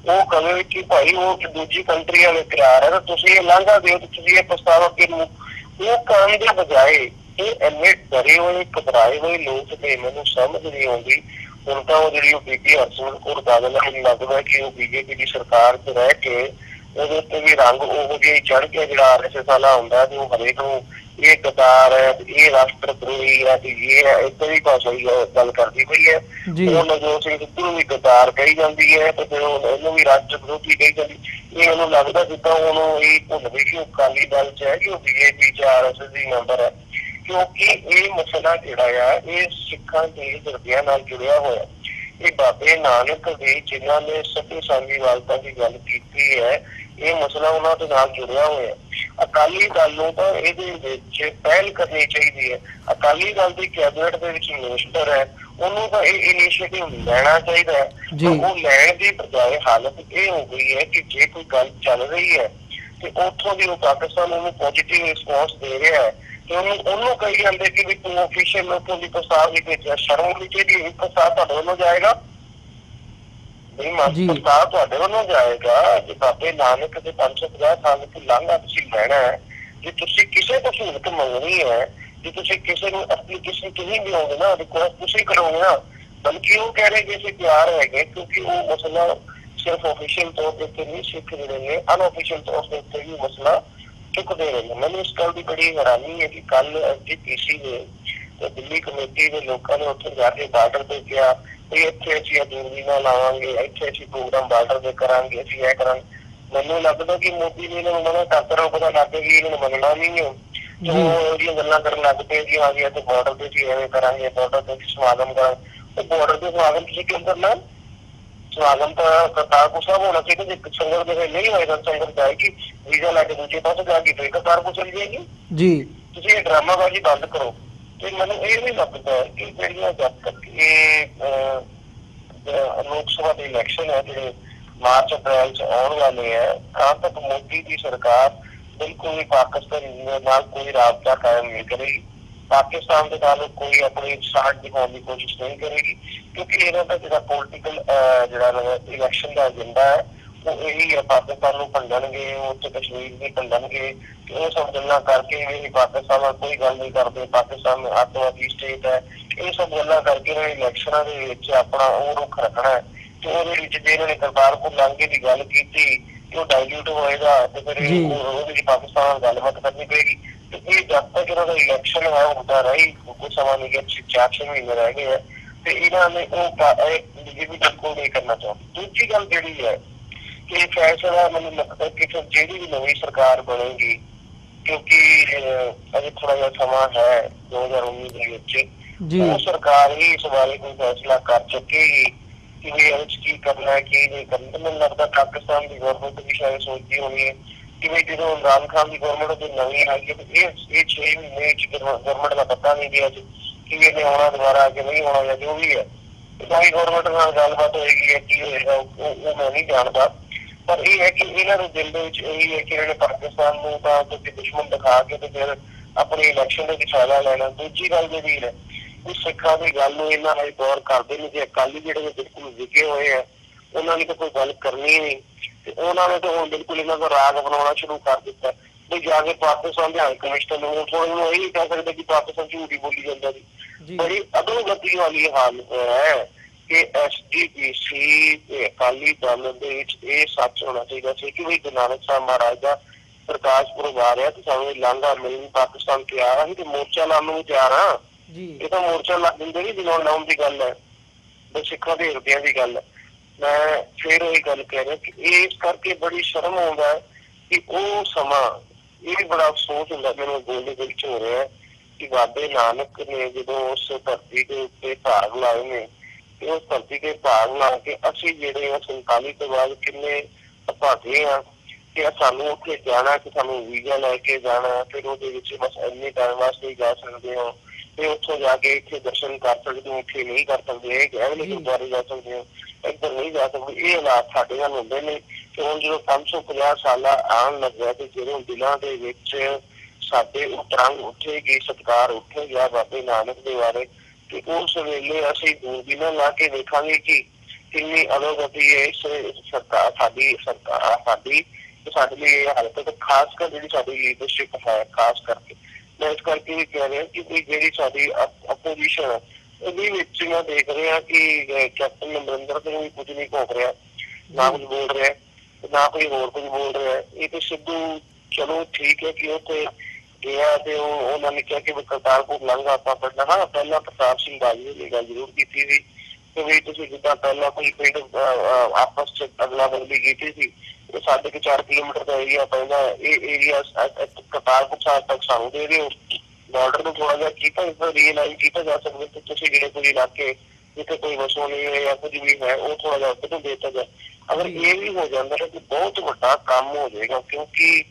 ਉਹ ਕਹੇ ਕਿ ਭਾਈ ਉਹ ਦੂਜੀ ਕੰਟਰੀਆਂ ਵਿੱਚ ਤਿਆਰ ਹੈ ਤਾਂ ਤੁਸੀਂ ਇਹ ਲਾਂਘਾ ਦਿਓ, ਤੁਸੀਂ ਇਹ ਪ੍ਰਸਤਾਵ ਅੱਗੇ ਨੂੰ ਉਹ ਕਰਨ ਦੇ ਬਜਾਏ ਇਹ ਇੰਨੇ ਡਰੇ ਹੋਏ ਘਬਰਾਏ ਹੋਏ ਲੋਕ ਤੇ ਮੈਨੂੰ ਸਮਝ ਨਹੀਂ ਆਉਂਦੀ। ਹੁਣ ਤਾਂ ਉਹ ਜਿਹੜੀ ਉਹ ਬੀਬੀ ਹਰਸਿਮਰਤ ਕੌਰ ਬਾਦਲ ਹੈ, ਮੈਨੂੰ ਲੱਗਦਾ ਕਿ ਉਹ BJP ਦੀ ਸਰਕਾਰ 'ਚ ਰਹਿ ਕੇ ਉਹਦੇ ਉੱਤੇ ਵੀ ਰੰਗ ਉਹੋ ਜਿਹੀ ਚੜ੍ਹ ਕੇ ਜਿਹੜਾ RSS ਵਾਲਾ ਹੁੰਦਾ ਤੇ ਉਹ ਹਰੇਕ ਨੂੰ ਇਹ ਗਦਾਰ ਹੈ, ਇਹ ਰਾਸ਼ਟਰ ਦਰੋਹੀ ਹੈ ਤੇ ਇਹ ਹੈ, ਏਦਾਂ ਦੀ ਭਾਸ਼ਾ ਹੀ ਗੱਲ ਕਰਦੀ ਪਈ ਹੈ। ਉਹ ਨਵਜੋਤ ਸਿੰਘ ਸਿੱਧੂ ਨੂੰ ਵੀ ਗਦਾਰ ਕਹੀ ਜਾਂਦੀ ਹੈ ਤੇ ਫਿਰ ਉਹਨੂੰ ਵੀ ਰਾਸ਼ਟਰ ਵਿਰੋਧੀ ਕਹੀ ਜਾਂਦੀ। ਇਹ ਮੈਨੂੰ ਲੱਗਦਾ ਜਿੱਦਾਂ ਉਹਨੂੰ ਇਹ ਭੁੱਲ ਗਈ ਕਿ ਉਹ ਅਕਾਲੀ ਦਲ 'ਚ ਹੈ, ਕਿ ਉਹ BJP 'ਚ RSS ਦੀ ਮੈਂਬਰ ਹੈ, ਕਿਉਂਕਿ ਇਹ ਮਸਲਾ ਜਿਹੜਾ ਆ ਇਹ ਸਿੱਖਾਂ ਦੇ ਜਜ਼ਬਿਆਂ ਨਾਲ ਜੁੜਿਆ ਹੋਇਆ। ਇਹ ਬਾਬੇ ਨਾਨਕ ਦੇ ਜਿਨ੍ਹਾਂ ਨੇ ਸੱਭਿਆ ਸਾਂਝੀਵਾਲਤਾ ਦੀ ਗੱਲ ਕੀਤੀ ਹੈ, ਇਹ ਮਸਲਾ ਉਹਨਾਂ ਦੇ ਨਾਲ ਜੁੜਿਆ ਹੋਇਆ। ਅਕਾਲੀ ਦਲ ਨੂੰ ਤਾਂ ਇਹਦੇ ਵਿੱਚ ਪਹਿਲ ਕਰਨੀ ਚਾਹੀਦੀ ਹੈ। ਅਕਾਲੀ ਦਲ ਦੀ ਕੈਬਨਿਟ ਦੇ ਵਿੱਚ ਮਿਨਿਸਟਰ ਹੈ, ਉਹਨੂੰ ਤਾਂ ਇਹ ਇਨੀਸ਼ੀਏਟਿਵ ਲੈਣਾ ਚਾਹੀਦਾ ਹੈ। ਉਹ ਲੈਣ ਦੀ ਬਜਾਏ ਹਾਲਤ ਇਹ ਹੋ ਗਈ ਹੈ ਕਿ ਜੇ ਕੋਈ ਗੱਲ ਚੱਲ ਰਹੀ ਹੈ ਤੇ ਉੱਥੋਂ ਦੀ ਉਹ ਪਾਕਿਸਤਾਨ ਉਹਨੂੰ ਪੋਜ਼ਿਟਿਵ ਰਿਸਪੌਂਸ ਦੇ ਰਿਹਾ ਹੈ ਤੇ ਉਹਨੂੰ ਕਹੀ ਜਾਂਦੇ ਕਿ ਵੀ ਤੂੰ ਆਫੀਸ਼ੀਅਲ ਉੱਥੋਂ ਦੀ ਪ੍ਰਸਤਾਵ ਨਹੀਂ ਭੇਜਿਆ। ਸ਼ਰਮ ਹੋਣੀ ਚਾਹੀਦੀ ਹੈ। ਪ੍ਰਸਤਾਵ ਤੁਹਾਡੇ ਵੱਲੋਂ ਜਾਏਗਾ, ਪ੍ਰਸਤਾਵ ਤੁਹਾਡੇ ਵੱਲੋਂ ਜਾਏਗਾ। ਜੇ ਬਾਬੇ ਨਾਨਕ ਦੇ 550 ਸਾਲ ਤੋਂ ਲਾਂਘਾ ਤੁਸੀਂ ਲੈਣਾ ਹੈ, ਜੇ ਤੁਸੀਂ ਕਿਸੇ ਤੋਂ ਸਹੂਲਤ ਮੰਗਣੀ ਹੈ, ਜੇ ਤੁਸੀਂ ਕਿਸੇ ਨੂੰ ਐਪਲੀਕੇਸ਼ਨ ਤੁਸੀਂ ਵੀ ਹੋਗੇ ਨਾ ਰਿਕੁਐਸਟ ਤੁਸੀਂ ਕਰੋਗੇ ਨਾ, ਬਲਕਿ ਉਹ ਕਹਿ ਰਹੇ ਕਿ ਅਸੀਂ ਤਿਆਰ ਹੈਗੇ, ਕਿਉਂਕਿ ਉਹ ਮਸਲਾ ਸਿਰਫ ਆਫੀਸ਼ੀਅਲ ਤੌਰ ਦੇ ਉੱਤੇ ਨਹੀਂ ਸਿੱਖ ਰਹੇ ਨੇ, ਅਨਆਫੀਸ਼ੀਅਲ ਤੌਰ ਦੇ ਉੱਤੇ ਵੀ ਮਸਲਾ ਚੁੱਕਦੇ ਰਹੇ ਨੇ। ਮੈਨੂੰ ਇਸ ਗੱਲ ਦੀ ਬੜੀ ਹੈਰਾਨੀ ਹੈ ਕਿ ਕੱਲ NCPC ਦੇ ਦਿੱਲੀ ਕਮੇਟੀ ਦੇ ਲੋਕਾਂ ਨੇ ਉੱਥੇ ਜਾ ਕੇ ਬਾਰਡਰ ਤੇ ਕਿਹਾ ਵੀ ਇੱਥੇ ਅਸੀਂ ਦੂਰਬੀਨਾਂ ਲਾਵਾਂਗੇ, ਇੱਥੇ ਅਸੀਂ ਪ੍ਰੋਗਰਾਮ ਬਾਰਡਰ ਤੇ ਕਰਾਂਗੇ, ਅਸੀਂ ਇਹ ਕਰਾਂਗੇ। ਮੈਨੂੰ ਲੱਗਦਾ ਕਿ ਮੋਦੀ ਨੇ ਇਹਨਾਂ ਨੂੰ ਮਨਾ ਕਰਤਾ, ਉਹ ਪਤਾ ਲੱਗ ਗਿਆ ਇਹਨਾਂ ਨੂੰ ਮੰਨਣਾ ਨਹੀਂ ਹੈ। ਜੋ ਉਹਦੀਆਂ ਗੱਲਾਂ ਕਰਨ ਲੱਗ ਪਏ ਕਿ ਆ ਗਿਆ ਤੇ ਬਾਰਡਰ ਤੇ ਅਸੀਂ ਐਵੇਂ ਕਰਾਂਗੇ, ਬਾਰਡਰ ਤੇ ਸਮਾਗਮ ਕਰਾਂਗੇ। ਤੇ ਬਾਰਡਰ ਤੇ ਸਮਾਗਮ ਤੁਸੀਂ ਕਿਉਂ ਕਰਨਾ? ਸਮਾਗਮ ਤਾਂ ਕਰਤਾਰਪੁਰ ਸਾਹਿਬ ਹੋਣਾ ਚਾਹੀਦਾ। ਜੇ ਸੰਗਤ ਦੇ ਨਹੀਂ ਹੋਏਗਾ, ਸੰਗਤ ਜਾਏਗੀ ਵੀਜ਼ਾ ਲੈ ਕੇ ਦੂਜੇ ਪਾਸੇ ਜਾ ਕੇ ਫਿਰ ਕਰਤਾਰਪੁਰ ਚਲੀ ਜਾਏਗੀ। ਤੁਸੀਂ ਇਹ ਡਰਾਮਾਬਾਜ਼ੀ ਬੰਦ ਕਰੋ। ਤੇ ਮੈਨੂੰ ਇਹ ਵੀ ਲੱਗਦਾ ਕਿ ਜਿਹੜੀਆਂ ਜਦ ਤੱਕ ਇਹ ਲੋਕ ਸਭਾ ਦੇ ਇਲੈਕਸ਼ਨ ਹੈ ਜਿਹੜੇ ਮਾਰਚ ਅਪ੍ਰੈਲ 'ਚ ਆਉਣ ਵਾਲੇ ਹੈ, ਤਾਂ ਤੱਕ ਮੋਦੀ ਦੀ ਸਰਕਾਰ ਬਿਲਕੁਲ ਵੀ ਪਾਕਿਸਤਾਨ ਨਾਲ ਕੋਈ ਰਾਬਤਾ ਕਾਇਮ ਨਹੀਂ ਕਰੇਗੀ। ਪਾਕਿਸਤਾਨ ਦੇ ਨਾਲ ਕੋਈ ਆਪਣੀ ਸਾਥ ਦਿਖਾਉਣ ਦੀ ਕੋਸ਼ਿਸ਼ ਨਹੀਂ ਕਰੇਗੀ, ਕਿਉਂਕਿ ਇਹਨਾਂ ਦਾ ਜਿਹੜਾ ਪੋਲੀਟੀਕਲ ਜਿਹੜਾ ਇਲੈਕਸ਼ਨ ਦਾ ਏਜੰਡਾ ਹੈ ਉਹ ਇਹੀ ਹੈ। ਪਾਕਿਸਤਾਨ ਨੂੰ ਭੰਡਣਗੇ, ਉੱਥੇ ਕਸ਼ਮੀਰ ਵੀ ਭੰਡਣਗੇ, ਇਹ ਸਭ ਗੱਲਾਂ ਕਰਕੇ ਵੀ ਪਾਕਿਸਤਾਨ ਨਾਲ ਕੋਈ ਗੱਲ ਨਹੀਂ ਕਰਦੇ, ਪਾਕਿਸਤਾਨ ਅੱਤਵਾਦੀ ਸਟੇਟ ਹੈ, ਇਹ ਸਭ ਗੱਲਾਂ ਕਰਕੇ ਇਹਨਾਂ ਇਲੈਕਸ਼ਨਾਂ ਦੇ ਵਿੱਚ ਆਪਣਾ ਉਹ ਰੁੱਖ ਰੱਖਣਾ ਹੈ। ਤੇ ਉਹਦੇ ਵਿੱਚ ਜੇ ਇਹਨਾਂ ਨੇ ਕਰਤਾਰਪੁਰ ਲਾਂਘੇ ਦੀ ਗੱਲ ਕੀਤੀ ਕਿ ਉਹ ਡਾਇਲੂਟ ਹੋਏਗਾ ਤੇ ਫਿਰ ਉਹਦੇ ਵਿੱਚ ਪਾਕਿਸਤਾਨ ਨਾਲ ਗੱਲਬਾਤ ਕਰਨੀ ਪਏਗੀ। ਤੇ ਇਹ ਜਦ ਤੱਕ ਇਹਨਾਂ ਦਾ ਇਲੈਕਸ਼ਨ ਹੈ ਹੁੰਦਾ ਰਹੀ, ਕੁਝ ਸਮਾਂ ਨਹੀਂ ਗਿਆ, 4-6 ਮਹੀਨੇ ਰਹਿ ਗਏ ਹੈ ਤੇ ਇਹਨਾਂ ਨੇ ਉਹ BJP ਬਿਲਕੁਲ ਨਹੀਂ ਕਰਨਾ ਚਾਹੁੰਦੀ। ਦੂਜੀ ਗੱਲ ਜਿਹੜੀ ਹੈ ਕਿ ਫੈਸਲਾ ਮੈਨੂੰ ਲੱਗਦਾ ਕਿ ਫਿਰ ਜਿਹੜੀ ਵੀ ਨਵੀਂ ਸਰਕਾਰ ਬਣੇਗੀ, ਕਿਉਂਕਿ ਅਜੇ ਥੋੜਾ ਜਿਹਾ ਸਮਾਂ ਹੈ 2019 ਦੇ ਵਿੱਚ, ਉਹ ਸਰਕਾਰ ਹੀ ਇਸ ਬਾਰੇ ਕੋਈ ਫੈਸਲਾ ਕਰ ਚੁੱਕੇਗੀ ਕਿ ਵੀ ਇਹਦੇ 'ਚ ਕੀ ਕਰਨਾ ਹੈ ਕੀ ਨਹੀਂ ਕਰਨਾ। ਮੈਨੂੰ ਲੱਗਦਾ ਪਾਕਿਸਤਾਨ ਦੀ ਗਵਰਨਮੈਂਟ ਵੀ ਸ਼ਾਇਦ ਸੋਚਦੀ ਹੋਣੀ ਹੈ ਕਿ ਵੀ ਜਦੋਂ ਇਮਰਾਨ ਖਾਨ ਦੀ ਗਵਰਨਮੈਂਟ ਜੇ ਨਵੀਂ ਆਈ ਹੈ ਤੇ ਇਹ 6 ਮਹੀਨੇ 'ਚ ਗਵਰਨਮੈਂਟ ਦਾ ਪਤਾ ਨਹੀਂ ਗਿਆ ਕਿ ਇਹਨੇ ਆਉਣਾ ਦੁਬਾਰਾ ਕਿ ਨਹੀਂ ਆਉਣਾ ਜਾਂ ਜੋ ਵੀ ਹੈ। ਨਵੀਂ ਗਵਰਨਮੈਂਟ ਨਾਲ ਗੱਲਬਾਤ ਹੋਏਗੀ ਜਾਂ ਕੀ ਹੋਏਗਾ ਉਹ ਮੈਂ ਨਹੀਂ ਜਾਣਦਾ, ਪਰ ਇਹ ਹੈ ਕਿ ਇਹਨਾਂ ਦੇ ਦਿਲ ਦੇ ਵਿੱਚ ਇਹੀ ਹੈ ਕਿ ਇਹਨਾਂ ਨੇ ਪਾਕਿਸਤਾਨ ਨੂੰ ਤਾਂ ਕੋਈ ਦੁਸ਼ਮਣ ਦਿਖਾ ਕੇ ਤੇ ਫਿਰ ਆਪਣੇ ਇਲੈਕਸ਼ਨ ਦੇ ਵਿੱਚ ਫਾਇਦਾ ਲੈਣਾ। ਦੂਜੀ ਗੱਲ ਜਿਹੜੀ ਹੈ ਵੀ ਸਿੱਖਾਂ ਦੀ ਗੱਲ ਨੂੰ ਇਹਨਾਂ ਨਾਲ ਗੌਰ ਕਰਦੇ ਨੇ ਕਿ ਅਕਾਲੀ ਜਿਹੜੇ ਬਿਲਕੁਲ ਵਿਕੇ ਹੋਏ ਆ, ਉਹਨਾਂ ਨੇ ਤਾਂ ਕੋਈ ਗੱਲ ਕਰਨੀ ਨਹੀਂ ਤੇ ਉਹਨਾਂ ਨੇ ਤਾਂ ਹੁਣ ਬਿਲਕੁਲ ਇਹਨਾਂ ਦਾ ਰਾਗ ਬਣਾਉਣਾ ਸ਼ੁਰੂ ਕਰ ਦਿੱਤਾ ਵੀ ਜਾ ਕੇ ਪਾਕਿਸਤਾਨ ਦੇ ਹਾਈ ਕਮਿਸ਼ਨਰ ਨੂੰ ਥੋੜਾ ਨੂੰ ਇਹ ਨਹੀਂ ਕਹਿ ਸਕਦੇ ਕਿ ਪਾਕਿਸਤਾਨ ਝੂਠੀ ਬੋਲੀ ਜਾਂਦਾ ਜੀ। ਬੜੀ ਅਧੋਗਤੀ ਵਾਲੀ ਹਾਲਤ ਹੈ ਕਿ SGPC ਤੇ ਅਕਾਲੀ ਦਲ ਦੇ ਵਿੱਚ ਇਹ ਸੱਚ ਹੋਣਾ ਚਾਹੀਦਾ ਸੀ ਕਿ ਵੀ ਗੁਰੂ ਨਾਨਕ ਸਾਹਿਬ ਮਹਾਰਾਜ ਦਾ ਪ੍ਰਕਾਸ਼ ਪੁਰਬ ਆ ਰਿਹਾ ਤੇ ਸਾਨੂੰ ਲਾਂਘਾ ਮਿਲਣ ਪਾਕਿਸਤਾਨ ਤਿਆਰ ਆ ਤੇ ਮੋਰਚਾ ਲਾਉਣ ਨੂੰ ਤਿਆਰ ਆ। ਇਹ ਤਾਂ ਮੋਰਚਾ ਲਾ ਦਿੰਦੇ ਨੀ ਜਦੋਂ ਲਾਉਣ ਦੀ ਗੱਲ ਹੈ, ਸਿੱਖਾਂ ਦੇ ਹਿਰਦਿਆਂ ਦੀ ਗੱਲ ਹੈ। ਮੈਂ ਫਿਰ ਉਹੀ ਗੱਲ ਕਹਿ ਰਿਹਾ ਕਿ ਇਸ ਕਰਕੇ ਬੜੀ ਸ਼ਰਮ ਆਉਂਦਾ ਹੈ ਕਿ ਉਹ ਸਮਾਂ ਇਹ ਬੜਾ ਅਫਸੋਸ ਹੁੰਦਾ ਮੈਨੂੰ ਬੋਲਦੇ ਦਿਲ ਚ ਹੋ ਰਿਹਾ ਕਿ ਬਾਬੇ ਨਾਨਕ ਨੇ ਜਦੋਂ ਉਸ ਧਰਤੀ ਦੇ ਉੱਤੇ ਭਾਗ ਲਾਏ ਨੇ ਤੇ ਉਸ ਧਰਤੀ ਤੇ ਭਾਗ ਲਾ ਕੇ ਅਸੀਂ ਜਿਹੜੇ ਆ 47 ਤੋਂ ਬਾਅਦ ਕਿੰਨੇ ਭਾਗੇ ਆ ਕਿ ਸਾਨੂੰ ਉੱਥੇ ਜਾਣਾ, ਕਿ ਸਾਨੂੰ ਵੀਜ਼ਾ ਲੈ ਕੇ ਜਾਣਾ, ਫਿਰ ਉਹਦੇ ਵਿੱਚ ਬਸ ਇੰਨੇ ਟਾਈਮ ਵਾਸਤੇ ਹੀ ਜਾ ਸਕਦੇ ਹੋ ਤੇ ਉੱਥੋਂ ਜਾ ਕੇ ਇੱਥੇ ਦਰਸ਼ਨ ਕਰ ਸਕਦੇ ਹੋ, ਇੱਥੇ ਨਹੀਂ ਕਰ ਸਕਦੇ, ਇਹ ਗਏ ਵਾਲੇ ਗੁਰਦੁਆਰੇ ਜਾ ਸਕਦੇ ਹੋ, ਇੱਧਰ ਨਹੀਂ ਜਾ ਸਕਦੇ। ਇਹ ਹਾਲਾਤ ਸਾਡੇ ਨਾਲ ਹੁੰਦੇ ਨੇ ਕਿ ਹੁਣ ਜਦੋਂ 550 ਸਾਲਾਂ ਆਉਣ ਲੱਗਿਆ ਤੇ ਜਦੋਂ ਦਿਲਾਂ ਦੇ ਵਿੱਚ ਸਾਡੇ ਉਹ ਤਰੰਗ ਉੱਠੇਗੀ, ਸਤਿਕਾਰ ਉੱਠੇਗਾ ਬਾਬੇ ਨਾਨਕ ਦੇ ਬਾਰੇ, ਤੇ ਉਸ ਵੇਲੇ ਅਸੀਂ ਦੂਰਬੀਨਾਂ ਲਾ ਕੇ ਦੇਖਾਂਗੇ ਕਿ ਕਿੰਨੀ ਅਧੋਗਤੀ ਹੈ ਇਸ ਸਰਕਾਰ ਸਾਡੀ ਸਾਡੇ ਲਈ ਇਹ ਹਾਲਤ, ਖਾਸ ਕਰ ਜਿਹੜੀ ਸਾਡੀ ਲੀਡਰਸ਼ਿਪ ਹੈ। ਖਾਸ ਕਰਕੇ ਮੈਂ ਇਸ ਕਰਕੇ ਵੀ ਕਹਿ ਰਿਹਾ ਕਿ ਜਿਹੜੀ ਸਾਡੀ ਆਪੋਜੀਸ਼ਨ ਹੈ ਇਹਦੇ ਵਿੱਚ ਮੈਂ ਦੇਖ ਰਿਹਾ ਕਿ ਕੈਪਟਨ ਅਮਰਿੰਦਰ ਸਿੰਘ ਵੀ ਕੁਝ ਨਹੀਂ ਘੋਖ ਰਿਹਾ, ਨਾ ਕੁਝ ਬੋਲ ਰਿਹਾ, ਨਾ ਕੋਈ ਹੋਰ ਕੁਝ ਬੋਲ ਰਿਹਾ। ਇਹ ਤੇ ਸਿੱਧੂ ਚਲੋ ਠੀਕ ਹੈ ਕਿ ਉੱਥੇ ਗਿਆ ਤੇ ਉਹਨਾਂ ਨੇ ਕਿਹਾ ਕਿ ਕਰਤਾਰਪੁਰ ਲੰਘਾ ਆਪਾਂ ਪੜਨਾ। ਹਾਂ, ਪਹਿਲਾਂ ਪ੍ਰਤਾਪ ਸਿੰਘ ਬਾਜਵਾ ਨੇ ਗੱਲ ਜ਼ਰੂਰ ਕੀਤੀ ਸੀ ਕਿ ਵੀ ਤੁਸੀਂ ਜਿੱਦਾਂ ਪਹਿਲਾਂ ਕੋਈ ਪਿੰਡ ਆਪਸ ਚ ਅਗਲਾ ਬਦਲੀ ਕੀਤੀ ਸੀ, ਇਹ 4.5 ਕਿਲੋਮੀਟਰ ਦਾ ਏਰੀਆ ਪੈਂਦਾ, ਇਹ ਏਰੀਆ ਕਰਤਾਰਪੁਰ ਸਾਹਿਬ ਤੱਕ ਸਾਨੂੰ ਦੇ ਦਿਓ, ਬਾਰਡਰ ਨੂੰ ਥੋੜਾ ਜਿਹਾ ਕੀਤਾ ਰੀਅਲਾਈਜ਼ ਕੀਤਾ ਜਾ ਸਕਦਾ ਕਿ ਤੁਸੀਂ ਜਿਹੜੇ ਕੋਈ ਇਲਾਕੇ ਜਿੱਥੇ ਕੋਈ ਵਸੋਂ ਨਹੀਂ ਹੈ ਜਾਂ ਕੁਝ ਵੀ ਹੈ ਉਹ ਥੋੜਾ ਜਿਹਾ ਉੱਧਰ ਨੂੰ ਦੇ ਦਿੱਤਾ ਜਾਏ। ਅਗਰ ਇਹ ਵੀ ਹੋ ਜਾਂਦਾ ਹੈ ਕਿ ਬਹੁਤ ਵੱਡਾ ਕੰਮ ਹੋ ਜਾਏਗਾ, ਕਿਉਂਕਿ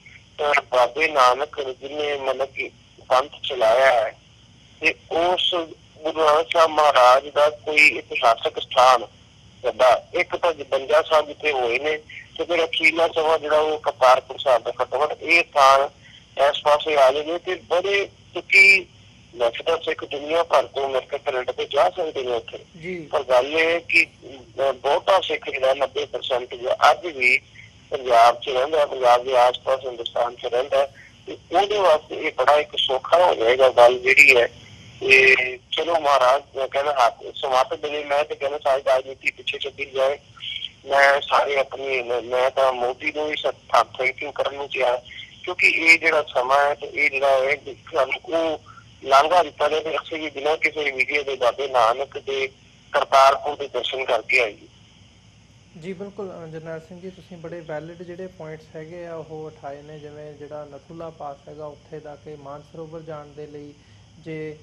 ਬਾਬੇ ਨਾਨਕ ਜਿਹਨੇ ਮਤਲਬ ਕਿ ਪੰਥ ਚਲਾਇਆ ਹੈ ਤੇ ਉਸ ਗੁਰੂ ਨਾਨਕ ਸਾਹਿਬ ਮਹਾਰਾਜ ਦਾ ਕੋਈ ਇਤਿਹਾਸਕ ਸਥਾਨ ਵੱਡਾ ਇੱਕ ਤਾਂ ਬੰਜਾ ਸਾਹਿਬ ਜਿੱਥੇ ਹੋਏ ਨੇ, ਤੇ ਫਿਰ ਅਖੀਰਲਾ ਸਮਾਂ ਜਿਹੜਾ ਉਹ ਕਰਤਾਰਪੁਰ ਸਾਹਿਬ ਦਾ ਘੱਟੋ ਇਹ ਸਥਾਨ ਇਸ ਪਾਸੇ ਆ ਜਾਵੇ ਤੇ ਬੜੇ, ਕਿਉਂਕਿ ਵੈਸੇ ਤਾਂ ਸਿੱਖ ਦੁਨੀਆ ਭਰ ਤੋਂ ਕੈਨੇਡਾ ਤੇ ਜਾ ਸਕਦੇ ਨੇ ਉੱਥੇ, ਪਰ ਗੱਲ ਇਹ ਕਿ ਬਹੁਤਾ ਸਿੱਖ ਜਿਹੜਾ 90% ਅੱਜ ਵੀ ਪੰਜਾਬ ਚ ਰਹਿੰਦਾ, ਪੰਜਾਬ ਦੇ ਆਸ ਪਾਸ ਹਿੰਦੁਸਤਾਨ ਚ ਰਹਿੰਦਾ, ਤੇ ਉਹਦੇ ਵਾਸਤੇ ਇਹ ਬੜਾ ਇੱਕ ਸੌਖਾ ਹੋ ਜਾਏਗਾ ਗੱਲ ਜਿਹੜੀ ਹੈ। ਤੇ ਚਲੋ ਮਹਾਰਾਜ ਕਹਿੰਦਾ ਹੱਥ ਸਮਾਪਤ ਦੇ ਲਈ ਮੈਂ ਤੇ ਕਹਿੰਦਾ ਸਾਰੀ ਰਾਜਨੀਤੀ ਪਿੱਛੇ ਛੱਡੀ ਜਾਏ। ਮੈਂ ਸਾਰੇ ਆਪਣੀ ਮੈਂ ਤਾਂ ਮੋਦੀ ਨੂੰ ਵੀ ਥੈਂਕ ਯੂ ਕਰਨ ਨੂੰ ਕਿਹਾ, ਕਿਉਂਕਿ ਇਹ ਜਿਹੜਾ ਸਮਾਂ ਹੈ ਤੇ ਇਹ ਜਿਹੜਾ ਹੈ ਸਾਨੂੰ ਉਹ ਲਾਂਘਾ ਦਿੱਤਾ ਜਾਏ ਤੇ ਅਸੀਂ ਵੀ ਬਿਨਾਂ ਕਿਸੇ ਵੀਡੀਓ ਦੇ ਬਾਬੇ ਨਾਨਕ ਦੇ ਕਰਤਾਰਪੁਰ ਦੇ ਦਰਸ਼ਨ ਕਰਕੇ ਆਈਏ। ਜੀ ਬਿਲਕੁਲ ਜਰਨੈਲ ਸਿੰਘ ਜੀ, ਤੁਸੀਂ ਬੜੇ ਵੈਲਿਡ ਜਿਹੜੇ ਪੁਆਇੰਟਸ ਹੈਗੇ ਆ ਉਹ ਉਠਾਏ ਨੇ, ਜਿਵੇਂ ਜਿਹੜਾ ਨਥੂਲਾ ਪਾਸ ਹੈਗਾ ਉੱਥੇ ਦਾ ਕਿ ਮਾਨਸਰੋਵਰ ਜਾਣ ਦੇ ਲਈ ਜੇ